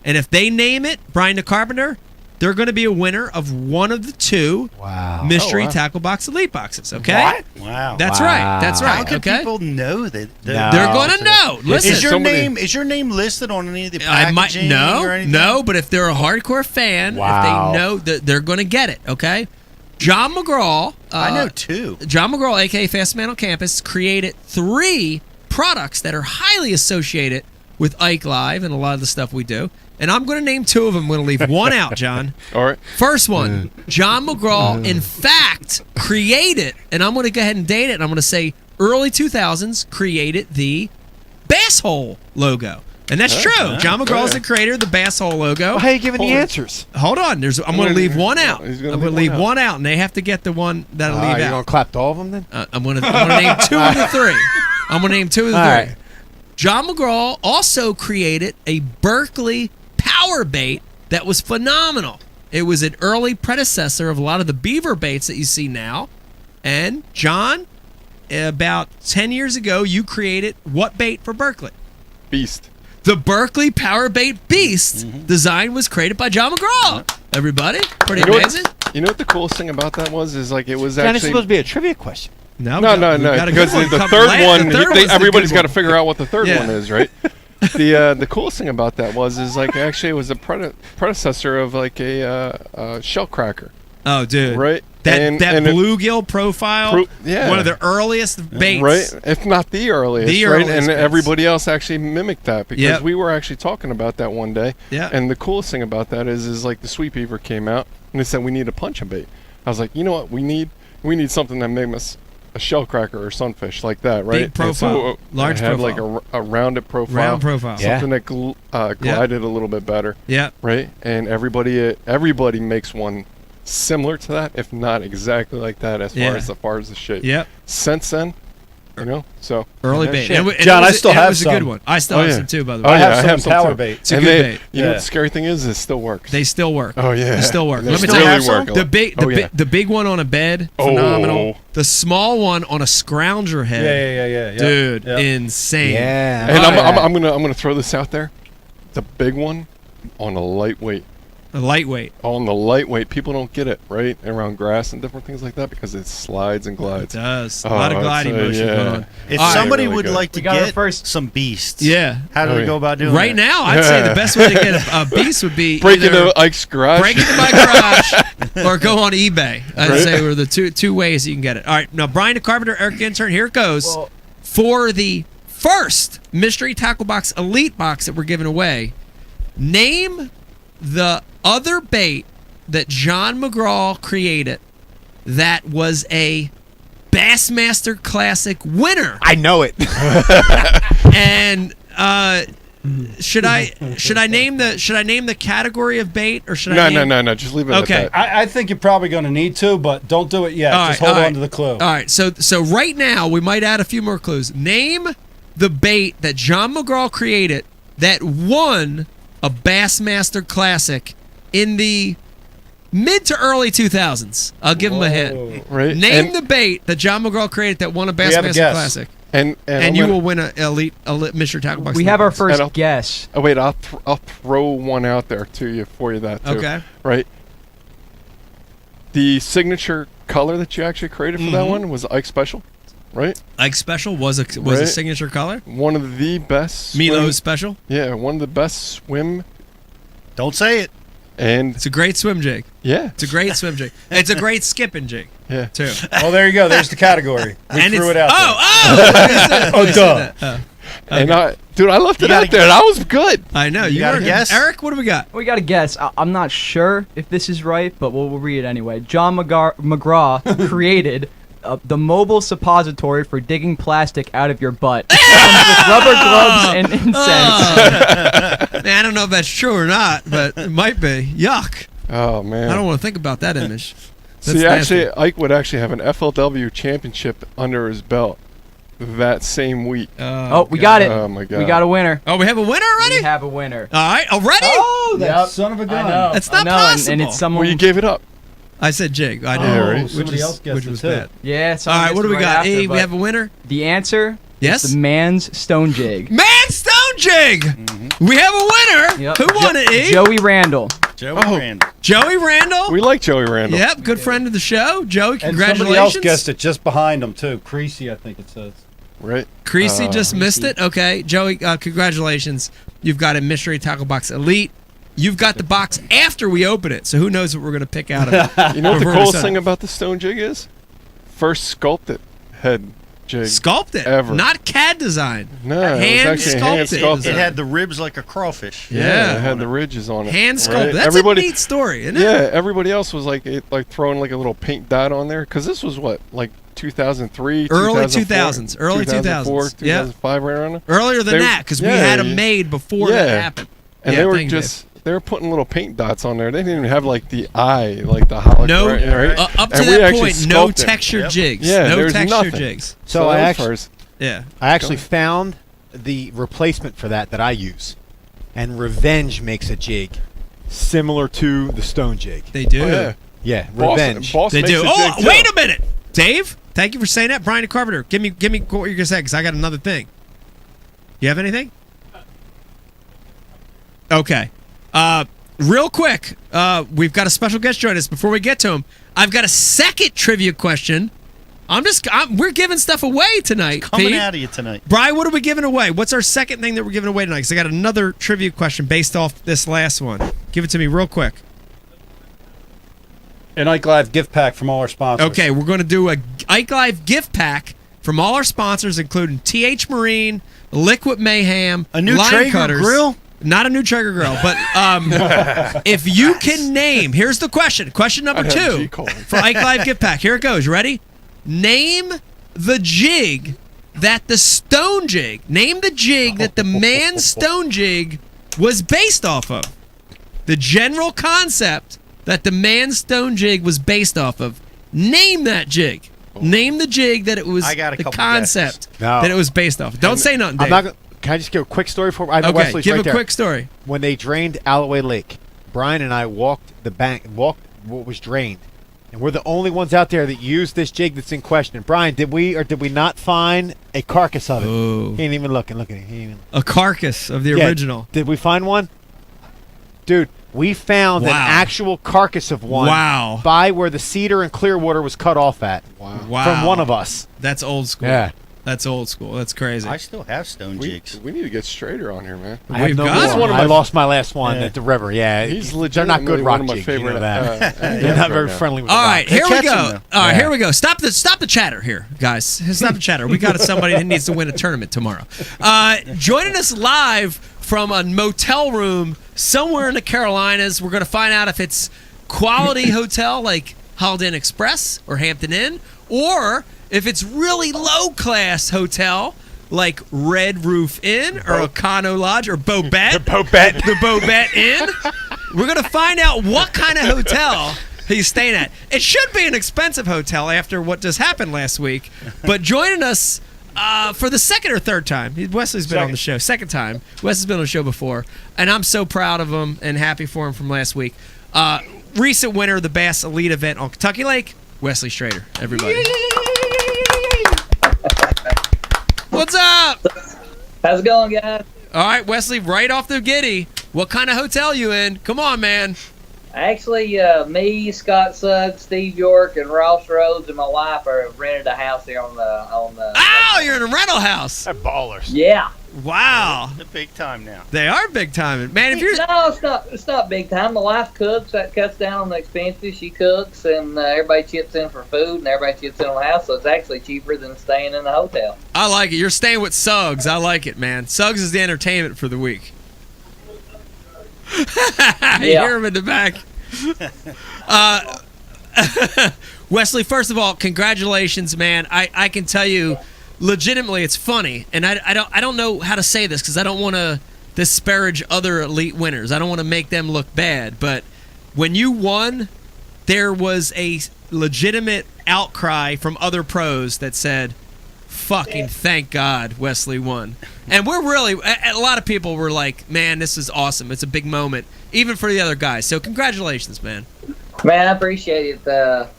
And if they name it, Brian DeCarpenter, they're going to be a winner of one of the 2 Wow. mystery tackle box elite boxes, okay? What? Wow. That's Wow. right. That's right. How can okay? people know that? No. They're going to know. Listen. Is your somebody- name listed on any of the I might packaging or anything? no, but if they're a hardcore fan, Wow. if they know, they're going to get it. Okay, John McGraw. I know 2. John McGraw, aka Fast Man on Campus, created 3 products that are highly associated with Ike Live and a lot of the stuff we do. And I'm going to name 2 of them. I'm going to leave one out, John. All right. First one, John McGraw, in fact, created, and I'm going to go ahead and date it, and I'm going to say early 2000s, created the Bass Hole logo. And that's true. John McGraw is the creator of the Bass Hole logo. Well, how are you giving the answers? Hold on. I'm going to leave one out. He's I'm gonna going to leave leave one out, and they have to get the one that I leave You're out. going to clap to all of them then? I'm going to name 2 of the 3. I'm going to name 2 of the 3. All right. John McGraw also created a Berkeley power bait that was phenomenal. It was an early predecessor of a lot of the beaver baits that you see now. And John, about 10 years ago, you created what bait for Berkeley? Beast. The Berkeley Power Bait Beast design was created by John McGraw. Everybody, pretty You know amazing. You know what the coolest thing about that was? Is like it was John, it's actually. supposed to be a trivia question. No, because the third one, everybody's got to figure out what the third one is, right? The coolest thing about that is like actually it was a predecessor of like a shell cracker. Oh, dude. Right. That And bluegill profile, yeah, one of the earliest baits. Right, if not the earliest. The right? earliest And baits. everybody else actually mimicked that because Yep. we were actually talking about that one day. Yeah. And the coolest thing about that is like the Sweet Beaver came out and they said we need a punching bait. I was like, you know what, we need something that makes a shell cracker or sunfish like that, right? Big profile, And so large it had profile. like a rounded profile, Round profile. something that glided a little bit better. Yeah. Right, and everybody makes one similar to that, if not exactly like that, as far as the shape. Yep. Since then, so early bait. John, I still have It was a good one. I still have some too, by the way. I have some power bait. It's a good bait. You know what the scary thing is? It still works. They still work. Oh yeah, They still work. They Let me still tell you, really work. the big one on a bed, phenomenal. The small one on a scrounger head, Yeah. dude, insane. Yeah. And I'm gonna throw this out there. The big one on a lightweight. A lightweight. On the lightweight, people don't get it, right? Around grass and different things like that because it slides and glides. It does. A lot of gliding motion going on. If All right. somebody Really would good. like to get some beasts, how do we go about doing Right that? now, I'd say the best way to get a beast would be break either into Ike's garage, break into my garage, or go on eBay. I'd say were the two ways you can get it. All right, now Brian the Carpenter, Eric Intern, here it goes for the first Mystery Tackle Box Elite box that we're giving away. Name the other bait that John McGraw created that was a Bassmaster Classic winner. I know it. And should I name the category of bait, or should I? No. Just leave it at that. I think you're probably going to need to, but don't do it yet. Just hold on to the clue. All right. So right now we might add a few more clues. Name the bait that John McGraw created that won a Bassmaster Classic in the mid to early 2000s. I'll give him a hint. Right. Name the bait that John McGraw created that won a Bassmaster Classic. And you will win an elite Mystery Tackle Box. We have our first guess. Oh wait, I'll throw one out there to you for that too. Okay. Right. The signature color that you actually created for that one was Ike Special, right? Ike Special was a signature color. One of the best. Milo's Special. Yeah, one of the best swim. Don't say it. And it's a great swim jig. Yeah, it's a great swim jig. It's a great skipping jig. Yeah, too. Oh, there you go. There's the category. We threw it out. Duh. And dude, I left it out there. That was good. I know. You got a guess? Eric, what do we got? We got a guess. I'm not sure if this is right, but we'll read it anyway. John McGraw created the mobile suppository for digging plastic out of your butt. It comes with rubber gloves and incense. Man, I don't know if that's true or not, but it might be. Yuck. Oh man, I don't want to think about that image. That's See, nasty. actually, Ike would actually have an FLW championship under his belt that same week. We got it. Oh my god, We got a winner. Oh, we have a winner already? We have a winner. All right, already? Oh, that Yep. son of a gun. I know. That's not I know, possible. And it's someone. Well, you gave it up. I said jig. I did. Yeah, right. Somebody else guessed which it was too. bad. Yeah. All right, what do we got? After, We have a winner? The answer Yes? is the man's stone jig. Man Stone Jig! We have a winner! Yep. Who won it, E? Joey Randall. Joey Randall. Joey Randall? We like Joey Randall. Yep, good friend of the show. Joey, And congratulations. somebody else guessed it just behind him too. Creasy, I think it says. Right. Creasy just missed it. Okay, Joey, congratulations. You've got a Mystery Tackle Box Elite. You've got the box after we open it, so who knows what we're going to pick out of it. You know what the Before we coolest set thing it. about the stone jig is? First sculpted head jig. Sculpted, ever. not CAD design. No, it was hand actually hand sculpted. sculpted. It had the ribs like a crawfish. Yeah. It had the ridges on it. Hand sculpted. Right? That's Everybody, a neat story, isn't it? Yeah, everybody else was like throwing like a little paint dot on there because this was what, like 2003, Early 2004, 2000s. Early 2004, 2000s. Yeah. 2005, right around there. Earlier than that, because we had them made before that happened. And Yeah, they were thank you, just they were putting little paint dots on there. They didn't even have like the eye, like the hologram. No, right? up to And we that actually point, no sculpted. textured jigs. Yeah, no there's textured nothing. jigs. So I that was actually, first. Yeah. I actually found the replacement for that I use, and Revenge makes a jig similar to the stone jig. They do. Oh, yeah. Yeah, Boss- Revenge. Boss They makes do. a Oh, jig, too. wait a minute, Dave. Thank you for saying that, Brian Carpenter. Give me what you're gonna say, because I got another thing. You have anything? Okay. Real quick, we've got a special guest join us. Before we get to him, I've got a second trivia question. We're giving stuff away tonight. Coming Pete. out of you tonight. Brian, what are we giving away? What's our second thing that we're giving away tonight? Because I got another trivia question based off this last one. Give it to me real quick. An Ike Live gift pack from all our sponsors. Okay, we're going to do a Ike Live gift pack from all our sponsors, including TH Marine, Liquid Mayhem, A new Line Traeger Cutters. grill? Not a new Traeger grill, but if you can name, here's the question. Question number 2 for Ike Live gift pack. Here it goes. You ready? Name the jig that the stone jig, name the jig that the man stone jig was based off of. The general concept that the man stone jig was based off of. Name that jig. Name the jig that it was, I got a the couple concept guesses. No. that it was based off. Don't say nothing, Dave. I'm not gonna, can I just give a quick story for I know Okay, Wesley's give right a there. quick story. When they drained Alloway Lake, Brian and I walked what was drained. And we're the only ones out there that used this jig that's in question. Brian, did we or did we not find a carcass of it? Oh. He ain't even looking. Look at it. He ain't even... A carcass of the Yeah, original. Did we find one? Dude, we found an Wow. actual carcass of one Wow. by where the Cedar and Clearwater was cut off at. Wow. From one of us. That's old school. Yeah. That's old school. That's crazy. I still have stone jigs. We need to get Strader on here, man. I have We've no got more. one. I lost my last one Yeah. at the river. Yeah, He's they're not good legitimately rock one of my jigs. You favorite, know that. They're yeah, not very right now. friendly with All the right, rock. here we catch go. them, All right, Yeah. here we go. Stop the chatter here, guys. Stop the chatter. We got somebody that needs to win a tournament tomorrow. Joining us live from a motel room somewhere in the Carolinas. We're going to find out if it's quality hotel like Holiday Inn Express or Hampton Inn, or if it's really low-class hotel like Red Roof Inn or Econo Lodge or Bobette. The Bobette Inn. We're going to find out what kind of hotel he's staying at. It should be an expensive hotel after what just happened last week. But joining us for the second or third time, Wesley's been on the show. Second time. Wesley's been on the show before. And I'm so proud of him and happy for him from last week. Recent winner of the Bass Elite event on Kentucky Lake, Wesley Strader. Everybody. What's up? How's it going, guys? All right, Wesley, right off the giddy. What kind of hotel you in? Come on, man. Actually, me, Scott Suggs, Steve York, and Ross Rhodes, and my wife are rented a house here on the. Oh, you're in a rental house. They're ballers. Yeah. Wow. They're big time now. They are big time, man. If you're No, it's not big time. My wife cooks. That cuts down on the expenses. She cooks, and everybody chips in for food, and everybody chips in on the house. So it's actually cheaper than staying in the hotel. I like it. You're staying with Suggs. I like it, man. Suggs is the entertainment for the week. You hear him in the back. Wesley, first of all, congratulations, man. I can tell you, legitimately, it's funny, and I don't know how to say this because I don't want to disparage other elite winners. I don't want to make them look bad, but when you won, there was a legitimate outcry from other pros that said, fucking thank God Wesley won. And we're really, a lot of people were like, man, this is awesome. It's a big moment, even for the other guys. So congratulations, man. Man, I appreciate it.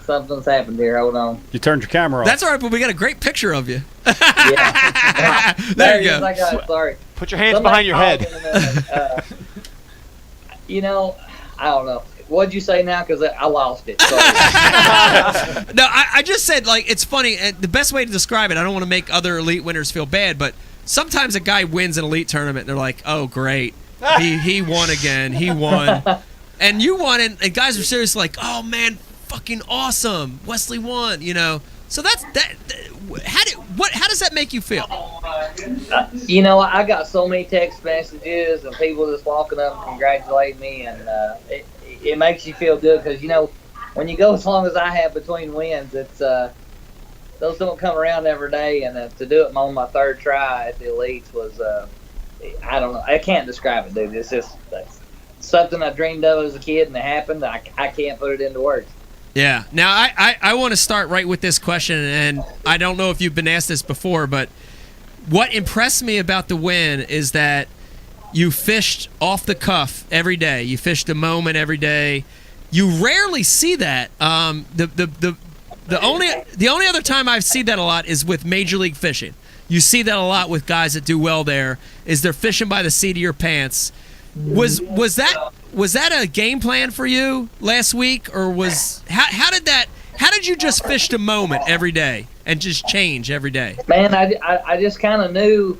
Something's happened here. Hold on. You turned your camera off. That's all right, but we got a great picture of you. Yeah. There you go. I got it. Sorry. Put your hands behind your head. I don't know. What'd you say now? Because I lost it. Sorry. No, I just said, like, it's funny. And the best way to describe it, I don't want to make other elite winners feel bad, but sometimes a guy wins an elite tournament and they're like, oh, great. He won again. He won. And you won, and guys are seriously like, oh, man, fucking awesome. Wesley won, you know. So that's that. How does that make you feel? I got so many text messages and people just walking up and congratulating me, and it makes you feel good because when you go as long as I have between wins, it's those don't come around every day, and to do it on my third try at the Elites was I don't know. I can't describe it, dude. It's just something I dreamed of as a kid, and it happened. I can't put it into words. Yeah. Now, I want to start right with this question, and I don't know if you've been asked this before, but what impressed me about the win is that you fished off the cuff every day. You fished a moment every day. You rarely see that. The only other time I've seen that a lot is with Major League Fishing. You see that a lot with guys that do well there, is they're fishing by the seat of your pants. Was that a game plan for you last week, or how did you just fish the moment every day and just change every day? Man, I just kind of knew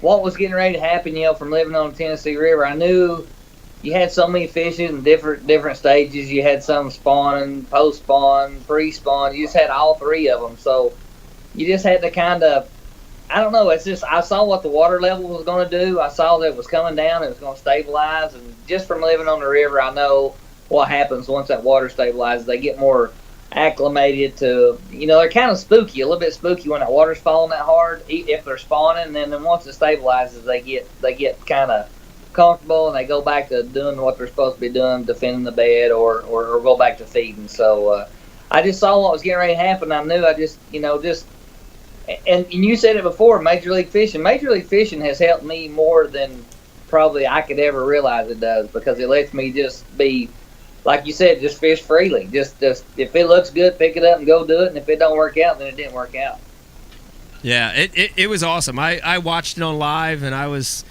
what was getting ready to happen, from living on the Tennessee River. I knew, you had so many fishes in different stages. You had some spawning, post spawn, pre spawn. You just had all three of them. So you just had to kind of, I don't know. It's just I saw what the water level was going to do. I saw that it was coming down. It was going to stabilize. And just from living on the river, I know what happens once that water stabilizes. They get more acclimated to, they're kind of spooky, a little bit spooky when that water's falling that hard. If they're spawning, and then once it stabilizes, they get kind of comfortable and they go back to doing what they're supposed to be doing, defending the bed or go back to feeding. So I just saw what was getting ready to happen. I knew and you said it before, Major League Fishing. Major League Fishing has helped me more than probably I could ever realize it does, because it lets me just be, like you said, just fish freely. Just if it looks good, pick it up and go do it. And if it don't work out, then it didn't work out. Yeah, it was awesome. I watched it on live, and I was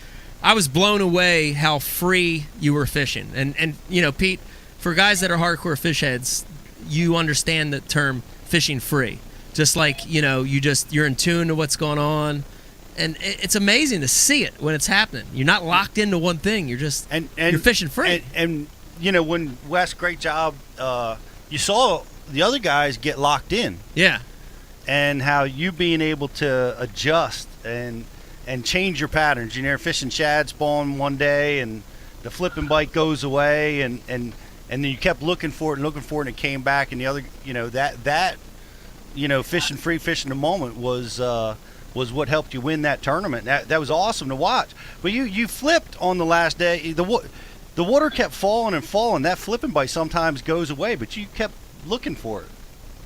blown away how free you were fishing. And Pete, for guys that are hardcore fish heads, you understand the term fishing free. Just like, you're in tune to what's going on. And it's amazing to see it when it's happening. You're not locked into one thing. You're just you're fishing free. And when Wes, great job, you saw the other guys get locked in. Yeah. And how you being able to adjust and change your patterns. You're fishing shad spawn one day, and the flipping bite goes away, and then you kept looking for it, and it came back, and the other, that fishing free, fishing the moment was what helped you win that tournament. That was awesome to watch. But you flipped on the last day. The water kept falling and falling. That flipping bite sometimes goes away, but you kept looking for it.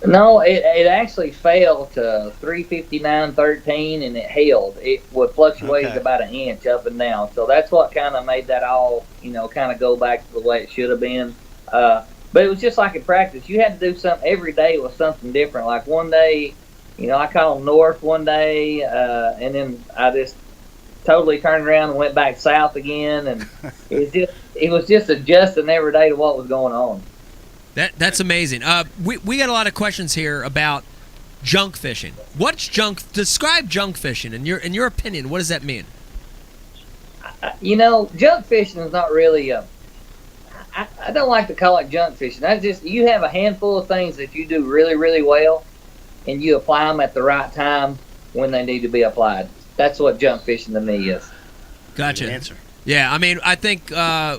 No, it actually fell to 359.13, and it held. It would fluctuate about an inch up and down. So that's what kind of made that all, kind of go back to the way it should have been. But it was just like in practice. You had to do something every day with something different. Like one day, I caught them north one day, and then I just totally turned around and went back south again. And it was just adjusting every day to what was going on. That's amazing. We got a lot of questions here about junk fishing. What's junk? Describe junk fishing in your opinion. What does that mean? Junk fishing is not really I don't like to call it junk fishing. That's just, you have a handful of things that you do really, really well, and you apply them at the right time when they need to be applied. That's what junk fishing to me is. Gotcha. Good answer. Yeah, I mean, I think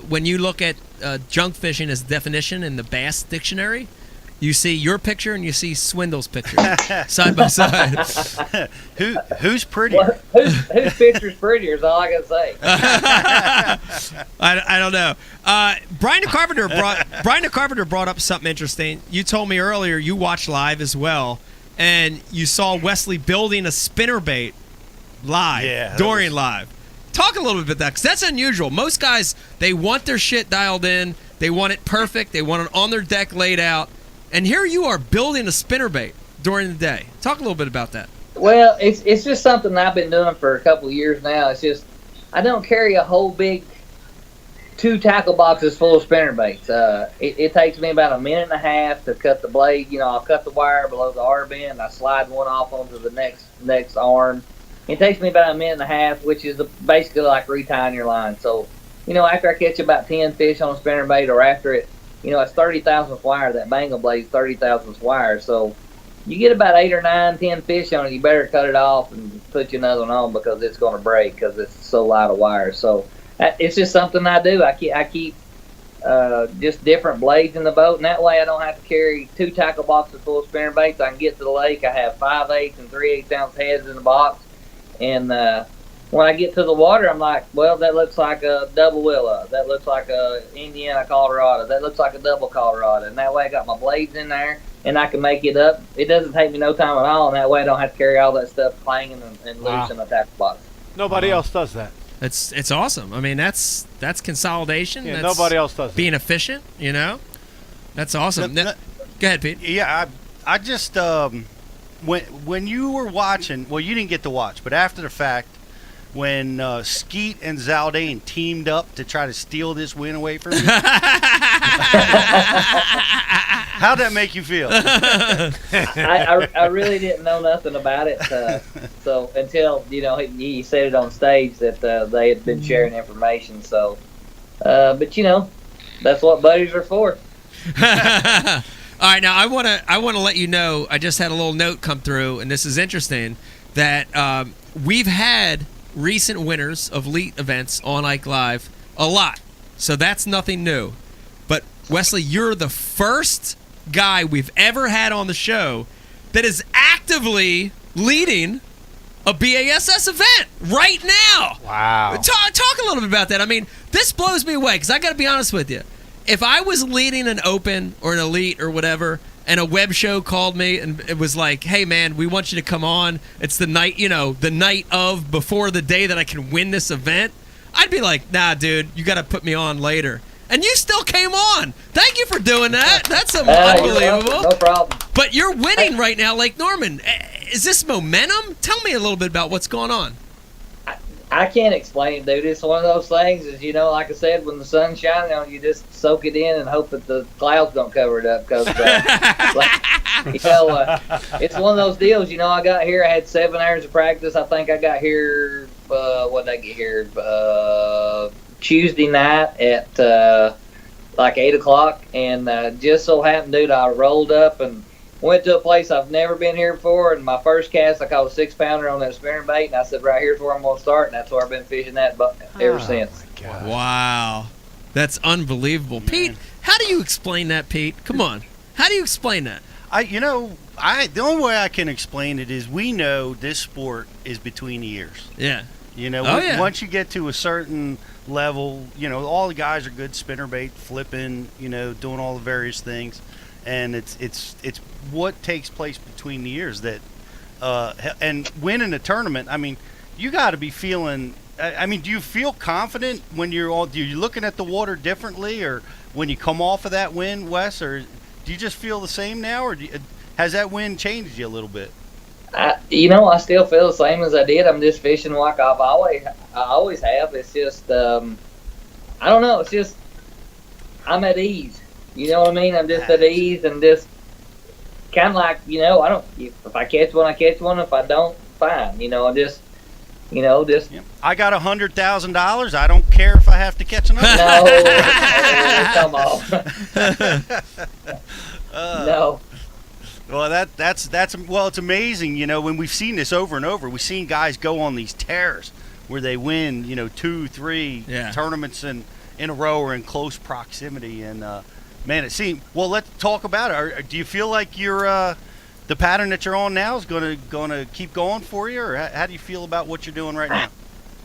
when you look at junk fishing as definition in the Bass Dictionary, you see your picture and you see Swindle's picture side by side. Who's prettier? Well, whose picture's prettier is all I can say. I don't know. Brian the Carpenter brought up something interesting. You told me earlier you watched live as well, and you saw Wesley building a spinnerbait live during live. Talk a little bit about that, because that's unusual. Most guys, they want their shit dialed in. They want it perfect. They want it on their deck laid out. And here you are building a spinnerbait during the day. Talk a little bit about that. Well, it's just something I've been doing for a couple of years now. It's just, I don't carry a whole big 2 tackle boxes full of spinnerbaits. It takes me about a minute and a half to cut the blade. I'll cut the wire below the R bend. I slide one off onto the next arm. It takes me about a minute and a half, which is basically like retying your line. So, after I catch about 10 fish on a spinnerbait, or after it, it's 30 thousandths wire. That bangle blade's 30 thousandths wire. So you get about 8 or 9, 10 fish on it, you better cut it off and put you another one on, because it's going to break because it's so light of wire. So it's just something I do. I keep just different blades in the boat, and that way I don't have to carry 2 tackle boxes full of spinnerbaits. I can get to the lake. I have 5/8 and 3/8 ounce heads in the box. And when I get to the water, I'm like, well, that looks like a double willow. That looks like a Indiana Colorado. That looks like a double Colorado. And that way I got my blades in there, and I can make it up. It doesn't take me no time at all, and that way I don't have to carry all that stuff clanging and loose in my tackle box. Nobody else does that. It's awesome. I mean, that's consolidation. Yeah, that's nobody else does being efficient, That's awesome. Go ahead, Pete. Yeah, I just when you were watching, well, you didn't get to watch, but after the fact, when Skeet and Zaldane teamed up to try to steal this win away from you, how'd that make you feel? I really didn't know nothing about it, so until he said it on stage that they had been sharing information. So But that's what buddies are for. All right, now I want to let you know. I just had a little note come through, and this is interesting. That we've had recent winners of elite events on Ike Live a lot, so that's nothing new. But Wesley, you're the first guy we've ever had on the show that is actively leading a BASS event right now. Wow. Talk a little bit about that. I mean, this blows me away because I got to be honest with you. If I was leading an open or an elite or whatever, and a web show called me and it was like, hey man, we want you to come on. It's the night, the night of before the day that I can win this event. I'd be like, nah, dude, you got to put me on later. And you still came on. Thank you for doing that. That's unbelievable. No problem. But you're winning right now, Lake Norman. Is this momentum? Tell me a little bit about what's going on. I can't explain it, dude. It's one of those things, is, like I said, when the sun's shining on you, just soak it in and hope that the clouds don't cover it up. Because, it's one of those deals. I got here, I had 7 hours of practice. I think I got here, what did I get here? Tuesday night at like 8 o'clock. And just so happened, dude, I rolled up and went to a place I've never been here before, and my first cast I caught a 6-pounder on that spinner bait, and I said, right here's where I'm going to start, and that's where I've been fishing that ever since. Wow. That's unbelievable. Man. Pete, how do you explain that, Pete? Come on. How do you explain that? The only way I can explain it is we know this sport is between the ears. Yeah. Once you get to a certain level, all the guys are good spinnerbait, flipping, doing all the various things. And it's what takes place between the years that and winning a tournament. I mean, you got to be feeling. I mean, do you feel confident when you're looking at the water differently, or when you come off of that win, Wes, or do you just feel the same now, or has that win changed you a little bit? I still feel the same as I did. I'm just fishing like I always have. It's just I don't know. It's just I'm at ease. You know what I mean? I'm just at ease and just kind of like, I don't. If I catch one, I catch one. If I don't, fine. Just. I got $100,000. I don't care if I have to catch another. No, come on. No. Well, it's amazing. When we've seen this over and over, we've seen guys go on these tears where they win, 2, 3 tournaments in a row or in close proximity, and. Man, it seems. Well, let's talk about it. Do you feel like you're the pattern that you're on now is going to keep going for you, or how do you feel about what you're doing right now?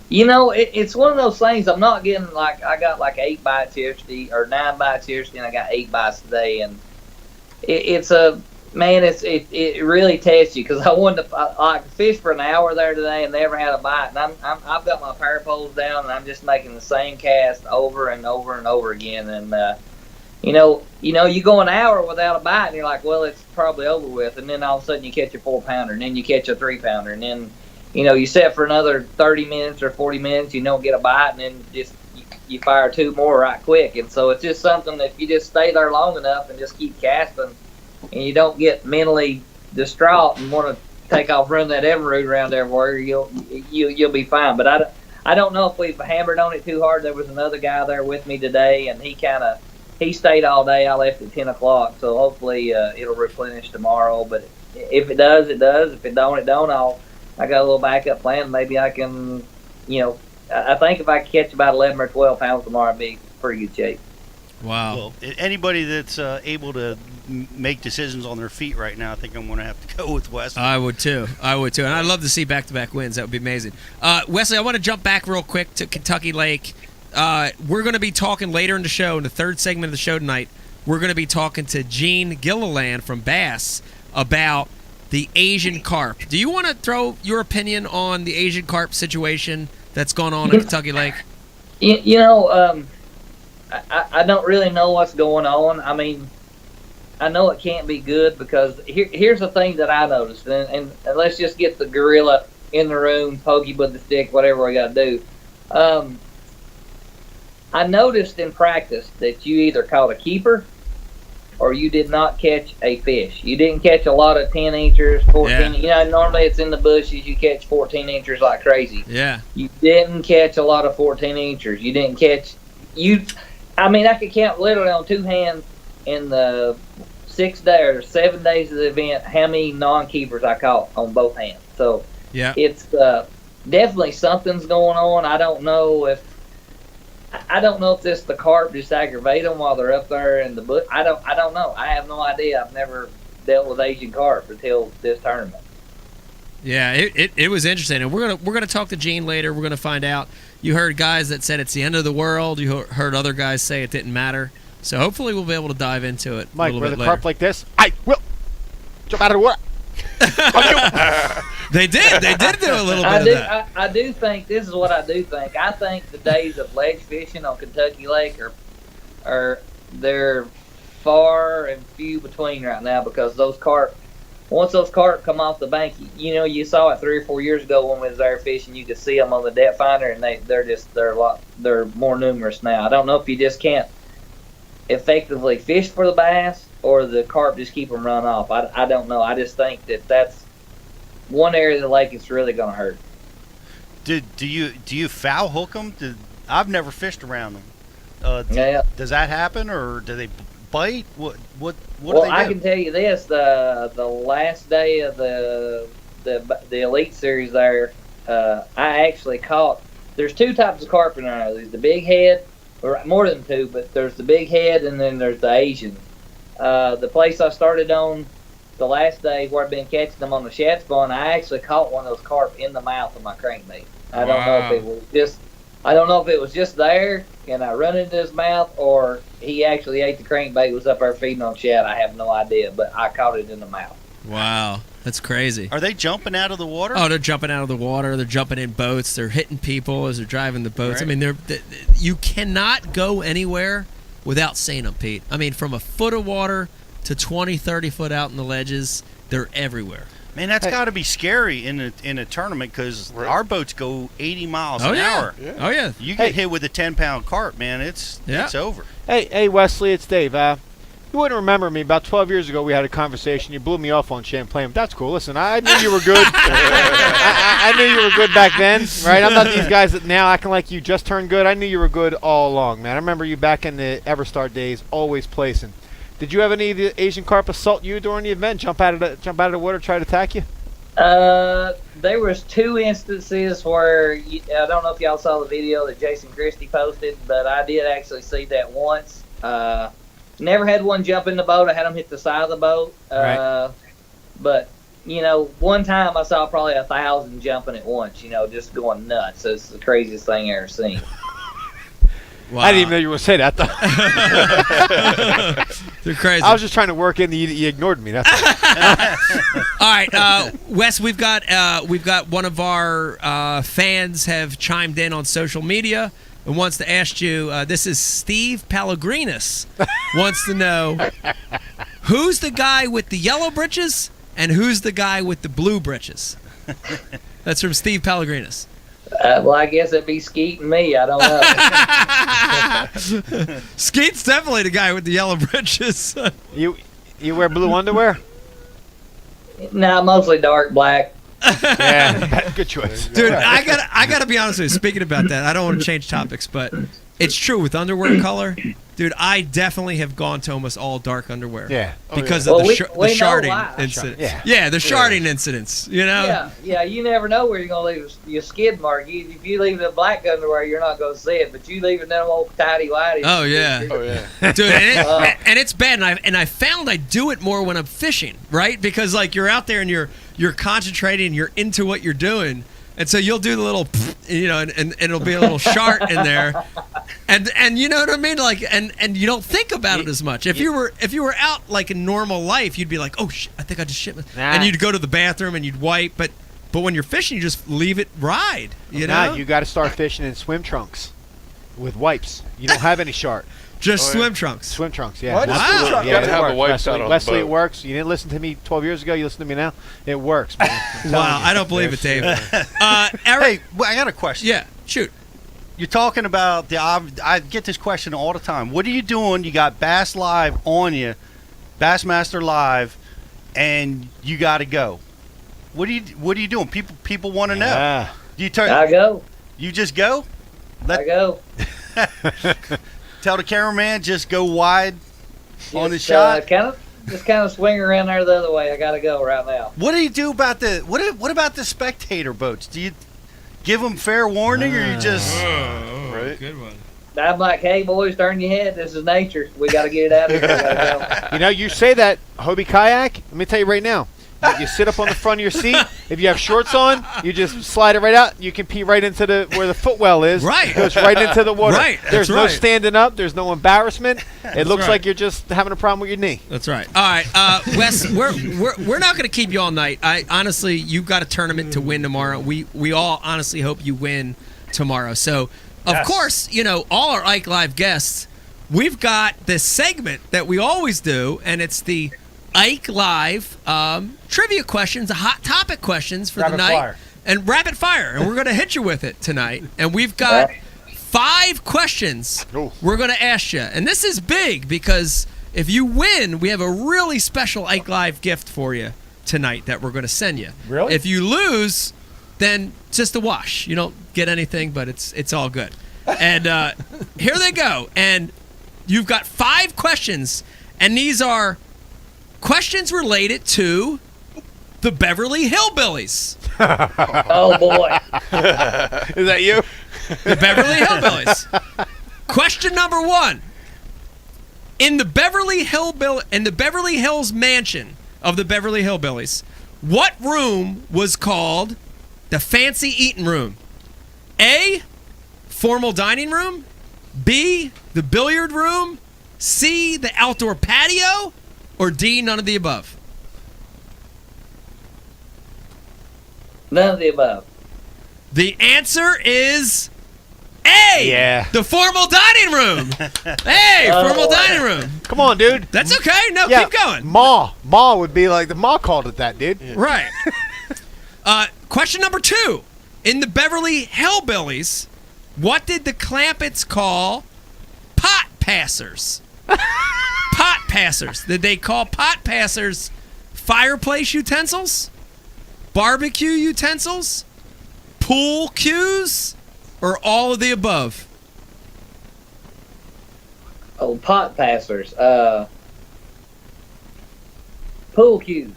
It's one of those things. I'm not getting I got 8 bites yesterday or 9 bites yesterday, and I got 8 bites today, and it really tests you, because I wanted to fish for an hour there today and never had a bite, and I've got my power poles down and I'm just making the same cast over and over and over again, and. You go an hour without a bite, and you're like, well, it's probably over with. And then all of a sudden you catch a 4-pounder, and then you catch a 3-pounder, and then, you set for another 30 minutes or 40 minutes, you don't get a bite, and then just you fire 2 more right quick. And so it's just something that if you just stay there long enough and just keep casting, and you don't get mentally distraught and want to take off, run that Emerald around everywhere, you'll be fine. But I don't know if we've hammered on it too hard. There was another guy there with me today, and he stayed all day. I left at 10 o'clock, so hopefully it'll replenish tomorrow. But if it does, it does. If it don't, it don't. I got a little backup plan. Maybe I can, I think if I catch about 11 or 12 pounds tomorrow, I'd be in pretty good shape. Wow. Well, anybody that's able to make decisions on their feet right now, I think I'm going to have to go with Wesley. I would too. And I'd love to see back-to-back wins. That would be amazing. Wesley, I want to jump back real quick to Kentucky Lake. We're going to be talking later in the show, in the third segment of the show tonight, we're going to be talking to Gene Gilliland from Bass about the Asian carp. Do you want to throw your opinion on the Asian carp situation that's going on in Kentucky Lake? I don't really know what's going on. I mean, I know it can't be good, because here's the thing that I noticed, and let's just get the gorilla in the room, pokey with the stick, whatever we got to do. I noticed in practice that you either caught a keeper or you did not catch a fish. You didn't catch a lot of 10 inchers, 14. Yeah. Normally it's in the bushes. You catch 14 inchers like crazy. Yeah. You didn't catch a lot of 14 inchers. You didn't catch I mean, I could count literally on two hands in the 6 days or 7 days of the event how many non-keepers I caught on both hands. So yeah, it's definitely something's going on. I don't know if this the carp just aggravate them while they're up there in the bush. I don't know. I have no idea. I've never dealt with Asian carp until this tournament. Yeah, it was interesting, and we're gonna talk to Gene later. We're gonna find out. You heard guys that said it's the end of the world. You heard other guys say it didn't matter. So hopefully we'll be able to dive into it. Mike, a with little a bit carp later. like this, I will jump out of the water. They did do a little bit of that. I do think this is what I do think. I think the days of ledge fishing on Kentucky Lake are they're far and few between right now because those carp. Once those carp come off the bank, you saw it 3 or 4 years ago when we was there fishing. You could see them on the depth finder, and they're more numerous now. I don't know if you just can't effectively fish for the bass or the carp just keep them run off. I don't know. I just think that's one area of the lake it's really going to hurt. Do you foul hook them? I've never fished around them. Yeah. Does that happen, or do they bite? What do they do? I can tell you this: the last day of the Elite Series there, I actually caught. There's 2 types of carp in there. There's the big head, or more than 2, but there's the big head, and then there's the Asian. The place I started on the last day where I've been catching them on the shad spawn, I actually caught one of those carp in the mouth of my crankbait. I don't know if it was just there and I run into his mouth, or he actually ate the crankbait, was up there feeding on shad. I have no idea, but I caught it in the mouth. Wow, that's crazy. Are they jumping out of the water? Oh, they're jumping out of the water. They're jumping in boats. They're hitting people as they're driving the boats. Right. I mean, you cannot go anywhere without seeing them, Pete. I mean, from a foot of water to 20, 30 foot out in the ledges, they're everywhere. Man, that's got to be scary in a tournament because our boats go 80 miles an hour. Yeah. Oh, yeah. You get hit with a 10-pound carp, man, it's over. Hey, Wesley, it's Dave. You wouldn't remember me. About 12 years ago, we had a conversation. You blew me off on Champlain. But that's cool. Listen, I knew you were good. I knew you were good back then, right? I'm not these guys that now acting like you just turned good. I knew you were good all along, man. I remember you back in the Everstar days, always placing. Did you have any of the Asian carp assault you during the event? Jump out of the water, try to attack you? There was 2 instances where I don't know if y'all saw the video that Jason Christie posted, but I did actually see that once. Never had one jump in the boat. I had them hit the side of the boat. Right. But one time I saw probably 1,000 jumping at once. Just going nuts. It's the craziest thing I ever seen. Wow. I didn't even know you were going to say that, though. They're crazy. I was just trying to work in. You ignored me. That's all right, Wes. We've got one of our fans have chimed in on social media and wants to ask you. This is Steve Pellegrinis wants to know who's the guy with the yellow britches and who's the guy with the blue britches. That's from Steve Pellegrinis. Well, I guess it'd be Skeet and me. I don't know. Skeet's definitely the guy with the yellow britches. You wear blue underwear? No, mostly dark black. Yeah, good choice. Dude, I gotta be honest with you. Speaking about that, I don't want to change topics, but it's true with underwear color. Dude, I definitely have gone to almost all dark underwear. Yeah. Because of the sharding incidents. Yeah, the sharding incidents, Yeah, you never know where you're going to leave your skid mark. If you leave the black underwear, you're not going to see it, but you leave it them old tighty-whities. Oh, yeah. Dude, and it's bad, and I found I do it more when I'm fishing, right? Because, you're out there and you're concentrating, you're into what you're doing. And so you'll do the little, and it'll be a little shart in there, and you know what I mean, and you don't think about it as much. If you were out in normal life, you'd be like, oh shit, I think I just shit, and you'd go to the bathroom and you'd wipe, but when you're fishing, you just leave it ride. You know, you got to start fishing in swim trunks with wipes. You don't have any shart. Just swim trunks. Swim trunks, yeah. What? Wow. You gotta have the wipes out on Wesley, the boat. it works. You didn't listen to me 12 years ago. You listen to me now. It works, man. Wow, I don't believe it, Dave. Eric, hey, I got a question. Yeah, shoot. You're talking about I get this question all the time. What are you doing? You got Bass Live on you, Bassmaster Live, and you got to go. What are you doing? People want to know. Yeah. I go. You just go? I go. Tell the cameraman just go wide on the shot. Just kind of swing around there the other way. I gotta go right now. What do you do about the what about the spectator boats? Do you give them fair warning, or you just right? Good one. I'm like, hey boys, turn your head. This is nature. We gotta get it out of here. We gotta go. You know, you say that Hobie kayak. Let me tell you right now. You sit up on the front of your seat. If you have shorts on, you just slide it right out. You can pee right into where the footwell is. Right. It goes right into the water. Right. There's That's no right. standing up. There's no embarrassment. It looks right. like you're just having a problem with your knee. That's right. All right, Wes, we're not going to keep you all night. I honestly, you've got a tournament to win tomorrow. We all honestly hope you win tomorrow. So, of course, you know, all our Ike Live guests, we've got this segment that we always do, and it's the Ike Live trivia questions, hot topic questions for the night. Fire. And rapid fire. And we're going to hit you with it tonight. And we've got 5 questions we're going to ask you. And this is big because if you win, we have a really special Ike Live gift for you tonight that we're going to send you. Really? If you lose, then just a wash. You don't get anything, but it's all good. And here they go. And you've got 5 questions, and these are questions related to the Beverly Hillbillies. Oh boy. Is that you? The Beverly Hillbillies. Question number 1. In the Beverly Hills mansion of the Beverly Hillbillies, what room was called the fancy eating room? A, formal dining room. B, the billiard room. C, the outdoor patio. Or D, none of the above? None of the above. The answer is A. Yeah. The formal dining room. Hey, formal dining room. Come on, dude. That's okay. No, Yeah. keep going. Ma would be like the Ma called it that, dude. Right. Question number 2. In the Beverly Hillbillies, what did the Clampetts call pot passers? Pot passers. Did they call pot passers fireplace utensils, barbecue utensils, pool cues, or all of the above? Oh, pot passers. Pool cues.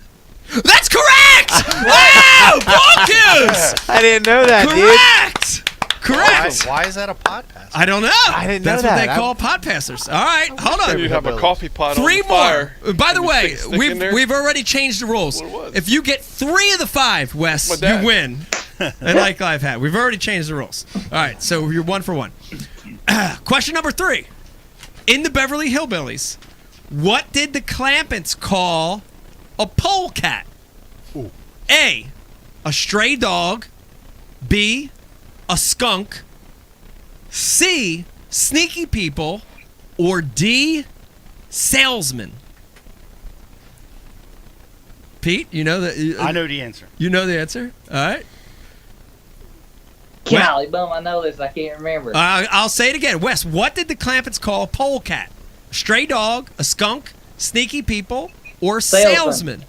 That's correct! Wow! Pool cues! I didn't know that, Correct! Correct. Why is that a pot pass? I don't know. I didn't know That's that. what they call pot passers. All right, hold on. You have a coffee pot 3 on the fire. more. By the and you way, stick a stick in there. we've already changed the rules. What it was. If you get 3 of the 5, Wes, My you dad. win an Ike Live hat. We've already changed the rules. All right, so you're 1 for 1. Question number 3. In the Beverly Hillbillies, what did the Clampetts call a polecat? A, a stray dog. B, a skunk. C, sneaky people. Or D, salesman. Pete, you know that? I know the answer. You know the answer? All right. Golly bum, I know this. I can't remember. I'll say it again. Wes, what did the Clampetts call a polecat? A stray dog, a skunk, sneaky people, or salesman?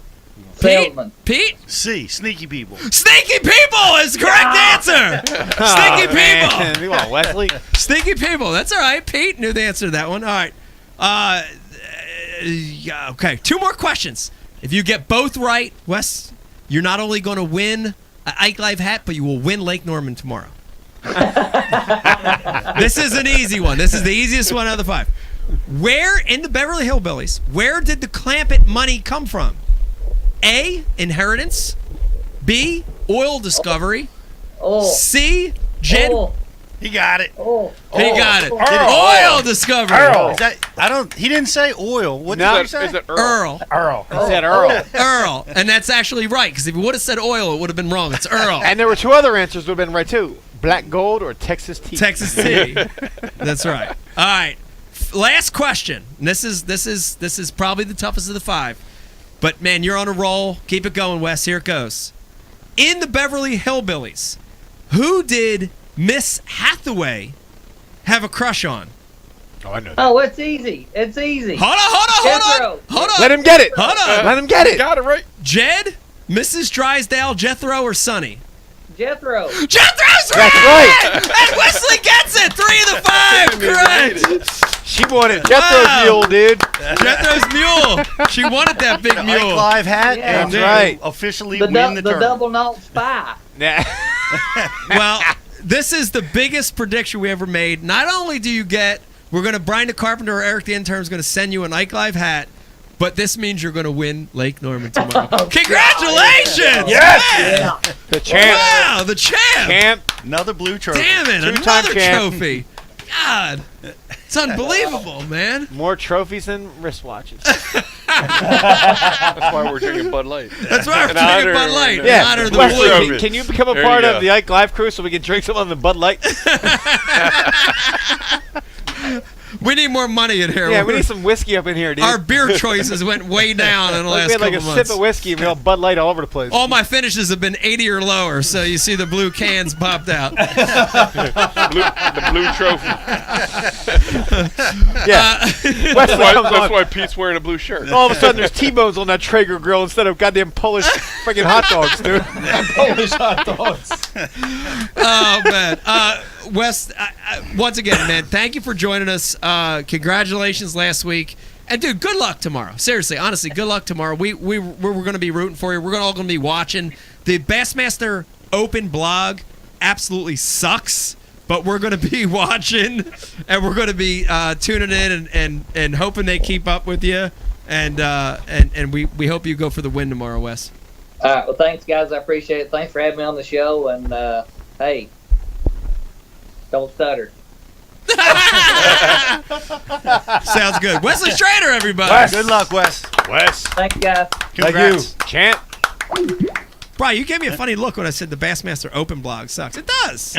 Salesman. Pete? C, sneaky people. Sneaky people is the correct answer. Sneaky people. Come on, Wesley. Sneaky people. That's all right. Pete knew the answer to that one. All right. Yeah, okay. 2 more questions. If you get both right, Wes, you're not only going to win an Ike Live hat, but you will win Lake Norman tomorrow. This is an easy one. This is the easiest one out of the 5. Where in the Beverly Hillbillies, where did the Clampett money come from? A, inheritance. B, oil discovery. C, He got it. He got it. Earl. Oil discovery. Earl. Is that, he didn't say oil. What did he say? Is it Earl. Earl. He said Earl. Earl. And that's actually right, because if you would have said oil, it would have been wrong. It's Earl. And there were 2 other answers would have been right too. Black gold or Texas tea. Texas tea. That's right. All right. Last question. And this is probably the toughest of the 5. But man, you're on a roll. Keep it going, Wes. Here it goes. In the Beverly Hillbillies, who did Miss Hathaway have a crush on? Oh, I know that. Oh, it's easy. It's easy. Hold on. Let him get it. Hold on. Let him get it. Got it right. Jed, Mrs. Drysdale, Jethro, or Sonny? Jethro. Jethro's That's right. And Wesley gets it. 3 of the 5. She wanted Jethro's mule, dude. Jethro's mule. She wanted that big mule. Ike Live hat, Yeah. and That's right. officially The, win the the tournament. double knot spy. Well, this is the biggest prediction we ever made. Not only do you get, Brian the Carpenter or Eric the Intern is going to send you an Ike Live hat, but this means you're going to win Lake Norman tomorrow. Congratulations! Yes! Yeah. The champ. Wow, the champ! Another blue trophy. Damn it, Two-time another champ. trophy. God, it's unbelievable, man. More trophies than wristwatches. That's why we're drinking Bud Light. That's why we're drinking Bud Light. In Yeah. honor of the Wesley, blue. can you become a There part you of go. the Ike Live crew so we can drink some of the Bud Light? We need more money in here. Yeah, we need some whiskey up in here, dude. Our beer choices went way down in the we last had like couple a months. sip of whiskey and we all Bud Light all over the place. All my finishes have been 80 or lower, so you see the blue cans popped out. The blue trophy. Yeah. Wesley That's comes on. why Pete's wearing a blue shirt. All of a sudden, there's T-bones on that Traeger grill instead of goddamn Polish freaking hot dogs, dude. Polish hot dogs. Oh, man. Wes, once again, man, thank you for joining us. Congratulations last week. And, dude, good luck tomorrow. Seriously, honestly, good luck tomorrow. We're going to be rooting for you. We're all going to be watching. The Bassmaster Open blog absolutely sucks, but we're going to be watching, and we're going to be tuning in and hoping they keep up with you. And we hope you go for the win tomorrow, Wes. All right. Well, thanks, guys. I appreciate it. Thanks for having me on the show. And, hey, don't stutter. Sounds good. Wesley Strader, everybody. Wes. Good luck, Wes. Thanks, guys. Congrats. Thank you, champ. Brian, you gave me a funny look when I said the Bassmaster Open blog sucks. It does.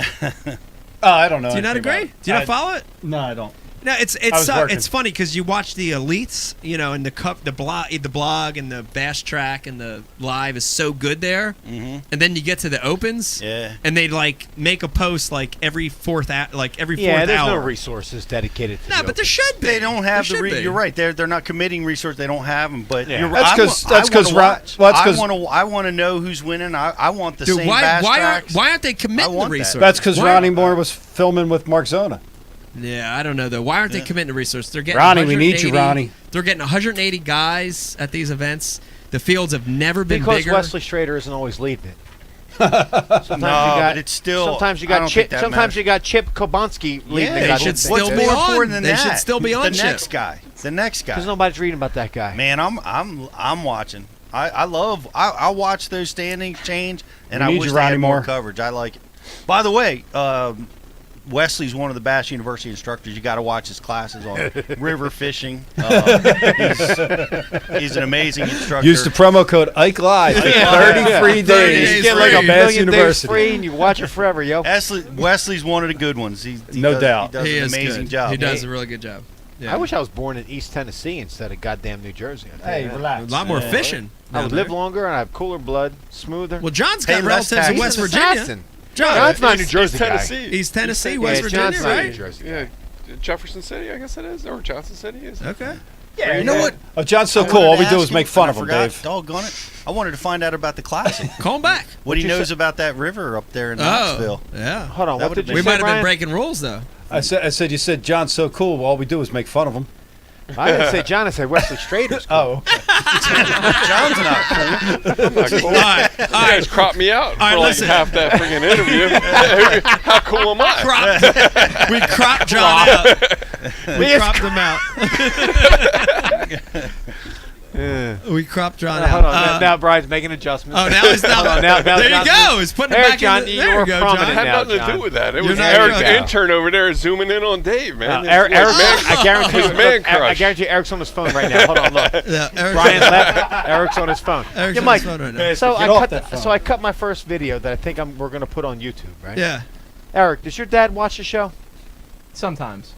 I don't know. Do you not anything agree? about it. Do you not follow it? No, I don't. No, I was working. it's funny because you watch the elites, and the blog and the Bass Track and the live is so good there, and then you get to the opens, and they like make a post like every fourth hour. Yeah, there's no resources dedicated to No, but there should be. They don't have There should be. You're right. They're not committing resources. They don't have them. But Yeah. you're That's right. 'cause I want to know who's winning. I want the Dude, same why bass aren't tracks. why aren't they committing the want that. resources? That's because Why- Ronnie Moore was filming with Mark Zona. Yeah, I don't know though. Why aren't they committing the resources? They're getting Ronnie, we need you, 180 Ronnie. They're getting 180 guys at these events. The fields have never been Because bigger. Wesley Strader isn't always leading it. Sometimes No, you got, but it's still. Sometimes you I got don't Chip. think that Sometimes matters. you got Chip Kobanski leading Yeah, the they guy. should What's still more be on. important than They that? should still be on the Chip. next guy. The next guy. Because nobody's reading about that guy. Man, I'm watching. I watch those standings change, and We I need wish you, they Ronnie had more Moore. coverage. I like it. By the way, Wesley's one of the Bass University instructors. You got to watch his classes on river fishing. He's an amazing instructor. Use the promo code Ike Live for 30 free days. You get like a at Bass million days University. free and you watch it forever, yo. Wesley's one of the good ones. No doubt. He does He an is amazing good. job. He does a really good job. Yeah. I wish I was born in East Tennessee instead of goddamn New Jersey. I'll tell you Hey, that. relax. A lot more fishing. I would down live there. longer and I have cooler blood, smoother. Well, John's Hey, got less relatives in taxes. West He's an Virginia. assassin. John, John's not a New East Jersey guy. Tennessee. East Tennessee, Yeah, West John's Virginia, not a New right? Jersey Yeah, guy. Jefferson City, I guess it is, or Johnson City is. Okay. Yeah, you know what? Oh, John's so I cool. wanted All to we do ask is make fun and of I him, forgot. Dave. Doggone it. I wanted to find out about the classic. Call him back. What he knows about that river up there in Knoxville. Yeah. Hold on, That what would've did you We say, might have been Brian? breaking rules, though. I said you said John's so cool. Well, all we do is make fun of him. I didn't say John, I said Wesley Strader's cool. Oh, okay. John's not cool. I'm not cool. All right. You guys cropped me out right, for like listen. half that freaking interview. How cool am I? We cropped John out. We cropped him out. We cropped John Hold on, out. now Brian's making adjustments. Oh, now he's Hold not. on, now There you John's- go. He's putting it There, back John, in. The, you're there you go, prominent John. Had now, nothing to John. do with that. It You're was not Eric, John. the intern over there, zooming in on Dave, man. Eric, I guarantee His man I crush. guarantee Eric's on his phone right now. Hold on, look. Yeah, Eric's- Brian left. Eric's on his phone. Eric's Yeah, on Mike. his phone right now. So Get off I that cut. phone. So I cut my first video that I think we're going to put on YouTube, right? Yeah. Eric, does your dad watch the show? Sometimes.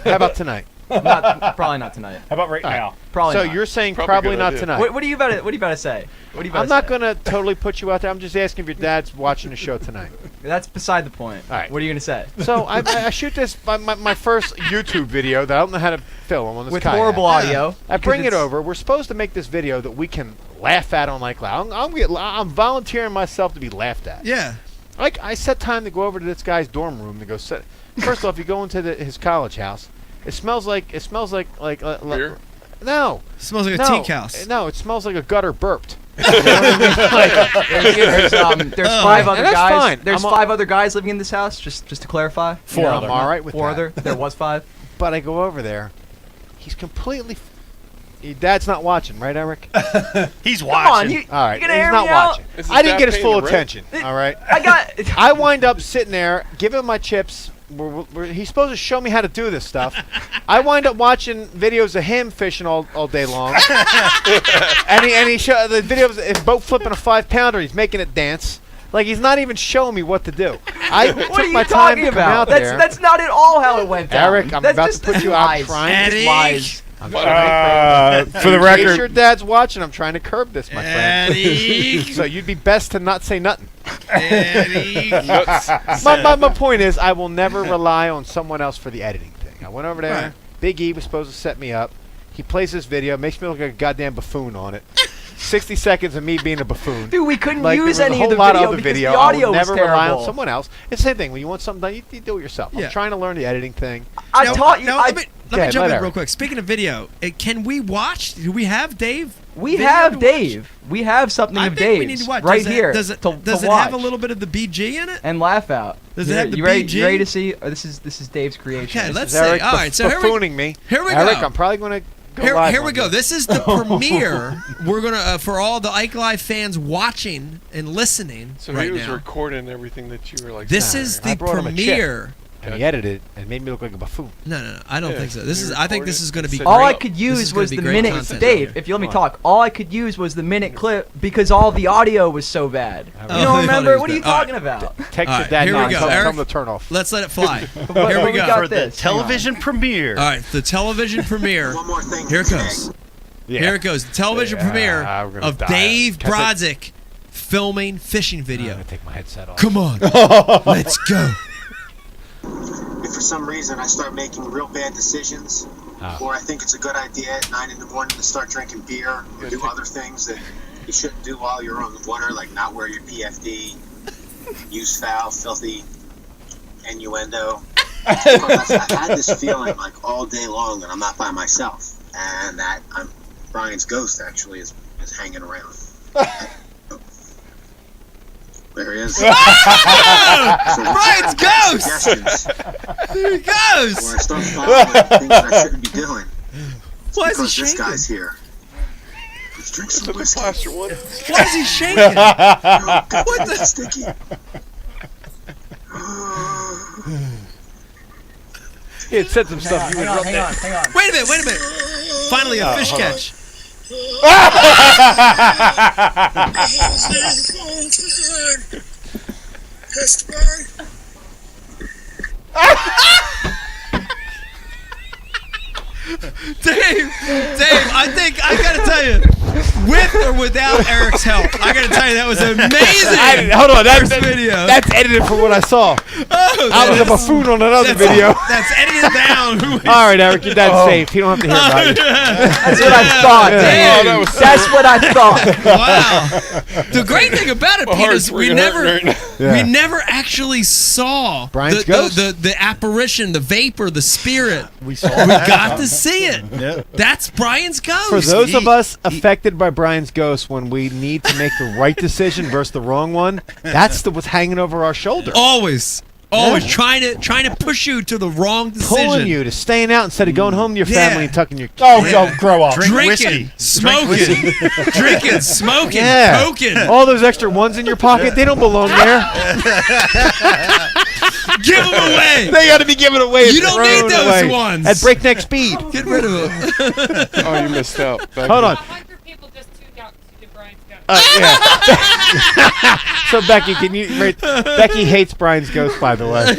How about tonight? Probably not tonight. How about right now? Probably So not. you're saying Probably probably good not idea. tonight. What are you about to say? What are you about I'm to not say? going to totally put you out there. I'm just asking if your dad's watching the show tonight. That's beside the point. All right. What are you gonna say? So I shoot this my first YouTube video that I don't know how to film on this With kayak. horrible audio. I bring it because over. We're supposed to make this video that we can laugh at on Ike Live. I'm volunteering myself to be laughed at. Yeah. I set time to go over to this guy's dorm room to go sit. First off, you go into his college house, It smells like Beer? no. It smells like a No. teak house. No, it smells like a gutter burped. There's 5 other And that's guys. fine. There's 5 other guys living in this house. Just to clarify. 4 other. I'm all right with 4 that. other. There was 5. But I go over there. He's completely. Your dad's not watching, right, Eric? He's Come on, watching. you All right, gonna he's hear not me out? watching. Is his I didn't dad get his paying full the rent? attention. All right. I got. I wind up sitting there, giving him my chips. He's supposed to show me how to do this stuff. I wind up watching videos of him fishing all day long. and he show the video of his boat flipping a 5-pounder. He's making it dance. Like he's not even showing me what to do. I What took are you my time talking to come about? out That's there. that's not at all how it went down. Eric, I'm That's about just to put you out. lies. Trying Eddie. Lies. For the In case your record, dad's watching, I'm trying to curb this, my friend. Eddie. So you'd be best to not say nothing. Eddie. My point is, I will never rely on someone else for the editing thing. I went over there. Right. Big E was supposed to set me up. He plays this video, makes me look like a goddamn buffoon on it. 60 seconds of me being a buffoon. Dude, we couldn't Like, use there was any a of the whole lot video of because video. the I audio would was never rely on terrible. someone else. It's the same thing. When you want something done, you do it yourself. Yeah. I'm trying to learn the editing thing. I Now- taught you. now, let me Okay, jump let in Eric. real quick. Speaking of video, can we watch? Do we have Dave? We video have to Dave. We have something I of think Dave's we need to watch. right does here. It, does it, to, does to it watch have a little bit of the BG in it? and laugh out? Does it have the you ready, BG? You ready to see? This is Dave's creation. Okay, This let's is see. Eric All right, so buffooning me. here we Eric, go. I'm probably going to go Here, live here we on go. this. This is the premiere. We're gonna for all the Ike Live fans watching and listening So right he was now. recording everything that you were like. This saying. is I the brought him a chip. premiere. And he edited it and made me look like a buffoon. No, I don't Yeah, think so. This you is. I think recorded this is it going to be. and Great. All I This could is use gonna was be the great minute. content. Dave, if you let me talk, all I could use was the minute clip because all the audio was so bad. You Oh, don't the audio remember? was What are you bad. All talking about? Text All your right, dad here now we and go, tell Eric. him to turn off. Let's let it fly. But Here we we go. got For the this. Hang on. television premiere. All right, the television premiere. One more thing. Here it goes. Yeah. Here it goes. The television Yeah, premiere we're gonna of die. Dave Can I Brodzik filming fishing I'm video. going to take my headset off. Come on, let's go. If for some reason I start making real bad decisions, or I think it's a good idea at 9 in the morning to start drinking beer or do other things that you shouldn't do while you're on the water, like not wear your PFD, use foul, filthy innuendo. I've had this feeling like all day long that I'm not by myself, and that Brian's ghost actually is hanging around. There he is. Brian's ghost! Suggestions. There he goes. Or I start following things that I shouldn't be doing. Why is he Because this shaking? guy's here. Let's drink some The whiskey. plaster one. Why is he shaking? What the sticky? He had said some stuff. You would rub that. hang on. Wait a minute. Finally, a fish catch. Dave, I think I gotta tell you, with or without Eric's help, I gotta tell you that was amazing. Hold on, First video. that's edited from what I saw. Oh, I was a buffoon on another video. That's edited down. All right, Eric, your dad's safe. You don't have to hear about it. That's what I thought. Damn. Dave. That's what I thought. Wow. The great thing about it, My Pete, heart's is we freaking never hurting right now. Yeah. we never actually saw Brian's the, ghost? the apparition, the vapor, the spirit. We saw We that. got to see it. Yeah. That's Brian's ghost. For those of us affected by Brian's ghost, when we need to make the right decision versus the wrong one, that's what's hanging over our shoulder. always trying to push you to the wrong decision. Pulling you to staying out instead of going home to your Yeah. family and tucking your Oh, grow up. Drink Drinking, whiskey. smoking, drinking, smoking, Yeah. poking. All those extra ones in your pocket, they don't belong there. Give them away. They got to be given away. You don't need thrown those away ones. at breakneck speed. Get rid of them. Oh, you missed out. Hold on. 100 people just tuned out to get Brian's ghost. Yeah. So Becky, can you rate? Becky hates Brian's ghost, by the way.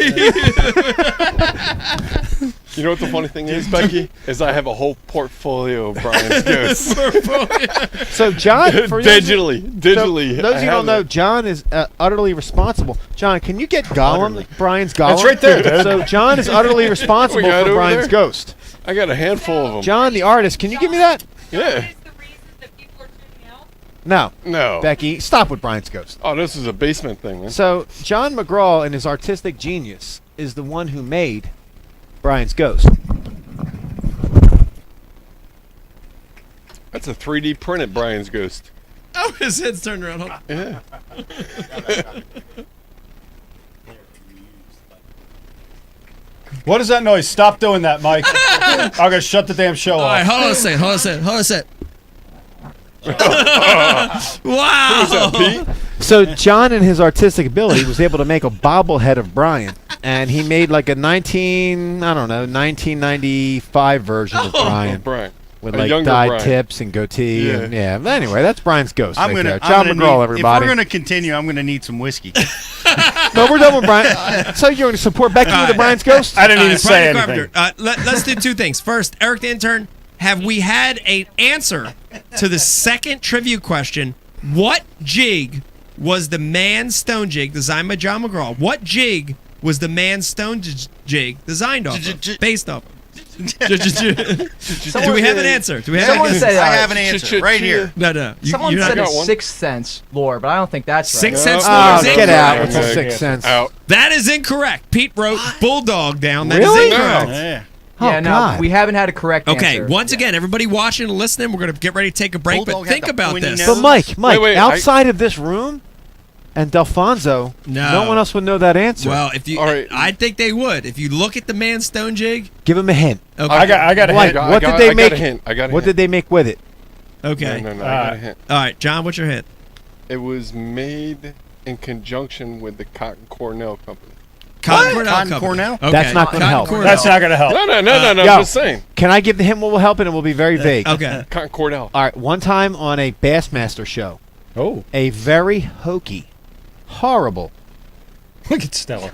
You know what the funny thing is, Becky? Is I have a whole portfolio of Brian's ghosts. So John, for digitally. So, those of you who don't know, John is utterly responsible. John, can you get Gollum, Brian's Gollum? That's right there, dude. So John is utterly responsible We got it for over Brian's there? ghost. I got a handful of them. John, the artist, can you give me that? Yeah. Is the reason that people are tuning out? No. No. Becky, stop with Brian's ghost. Oh, this is a basement thing, man. So John McGraw, in his artistic genius, is the one who made Brian's ghost. That's a 3D printed Brian's ghost. Oh, his head's turned around. Hold on. Yeah. What is that noise? Stop doing that, Mike. I'm gonna shut the damn show All right, off. hold on a second. Wow. Who's that, Pete? So John, in his artistic ability, was able to make a bobblehead of Brian, and he made like a 1995 version of Brian. Brian. With A like younger dyed Brian. tips and goatee. Yeah. And, yeah. But anyway, that's Brian's ghost I'm right gonna, there. I'm John gonna McGraw, need, everybody. If we're gonna continue, I'm gonna need some whiskey. No, we're done with Brian. So you're going to support Becky with the Brian's ghost? I didn't All even right, say Brian anything. Carpenter, let's do two things. First, Eric the intern, have we had an answer to the second trivia question? What jig was the man stone jig designed by John McGraw? What jig was the man stone jig designed off of? Based off of? Do we have an answer? Do we have Someone an answer? said, I have an answer right here. No. Someone you're not said a got one? Sixth Sense lore, but I don't think that's right. Sixth Sense Oh, lore is get out incorrect. with the Sixth Sense. Out. That is incorrect. Pete wrote Bulldog down. That is Really? incorrect. Yeah. Yeah, Oh, no, God. we haven't had a correct Okay, answer. once again, everybody watching and listening, we're going to get ready to take a break, Bulldog but had think the about pointy this. nose. But Mike, Wait, outside of this room and Delfonso, no one else would know that answer. Well, if you, All right. I think they would. If you look at the man stone jig. Give him a hint. Okay. I got a Like, hint. what did they make? I got a hint. I got a What hint. did they make with it? Okay. No, I got a hint. All right, John, what's your hint? It was made in conjunction with the Cotton Cornell Company. Cotton Cornell. Cotton Company. Cornell? Okay. That's not gonna Cotton help. Cornell. That's not gonna help. No, I'm yo. just saying. Can I give the hint what will help, and it will be very vague? Okay. Cotton Cordell. All right. One time on a Bassmaster show, Oh, a very hokey, horrible look at Stella.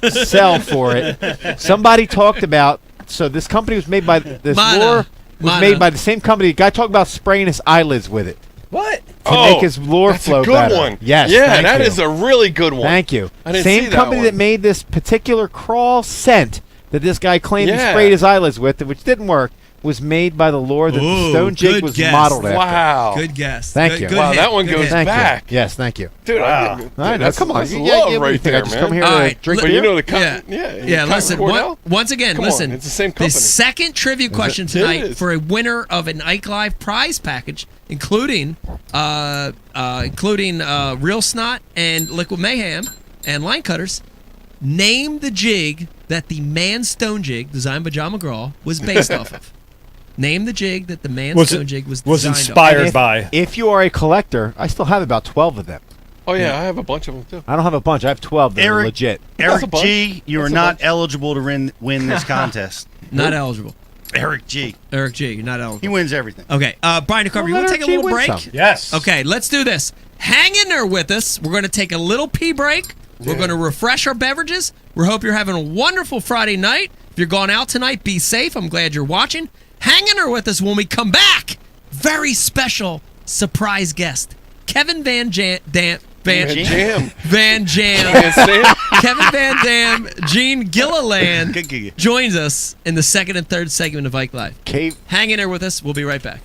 sell for it. Somebody talked about. So this company was made by this Mana. lure was Mana. made by the same company. The guy talked about spraying his eyelids with it What? to make his lure that's flow a good better. one. Yes. Yeah, thank that you. is a really good one. Thank you. I didn't Same see that company one. that made this particular crawl scent that this guy claimed he Yeah. sprayed his eyelids with, which didn't work, was made by the lure that the Ooh, stone jig good was guess. modeled after. Wow. Good guess. Thank Good- you. good Wow, hint. that one Good goes hint. Thank back. you. Yes, thank you. Dude, Wow. I know. that's, Come on. that's You- love yeah, right you think there, I just man. come here All to right, drink But beer? you know the Yeah. yeah, Cotton Listen. Cordell? Once again, Come listen. on, it's the same The company. second trivia question It tonight is. for a winner of an Ike Live prize package, including Real Snot and Liquid Mayhem and line cutters. Name the jig that the man stone jig designed by John McGraw was based off of. Name the jig that the man stone jig was designed inspired off. by. If you are a collector, I still have about 12 of them. Oh, yeah, I have a bunch of them, too. I don't have a bunch. I have 12 that are Eric- legit. Eric That's a bunch. G, you are That's a not bunch. eligible to win this contest. Not eligible. Eric G. Eric G, you're not eligible. He wins everything. Okay, Brian DeCarver, you want to take a little break? Yes. Okay, let's do this. Hang in there with us. We're going to take a little pee break. We're going to refresh our beverages. We hope you're having a wonderful Friday night. If you're going out tonight, be safe. I'm glad you're watching. Hang in there with us when we come back. Very special surprise guest, Kevin Van Jam. Jam. Van Jam. Van Sam. Kevin Van Dam, Gene Gilliland Good gig. joins us in the second and third segment of Ike Live. Cave. Hang in there with us. We'll be right back.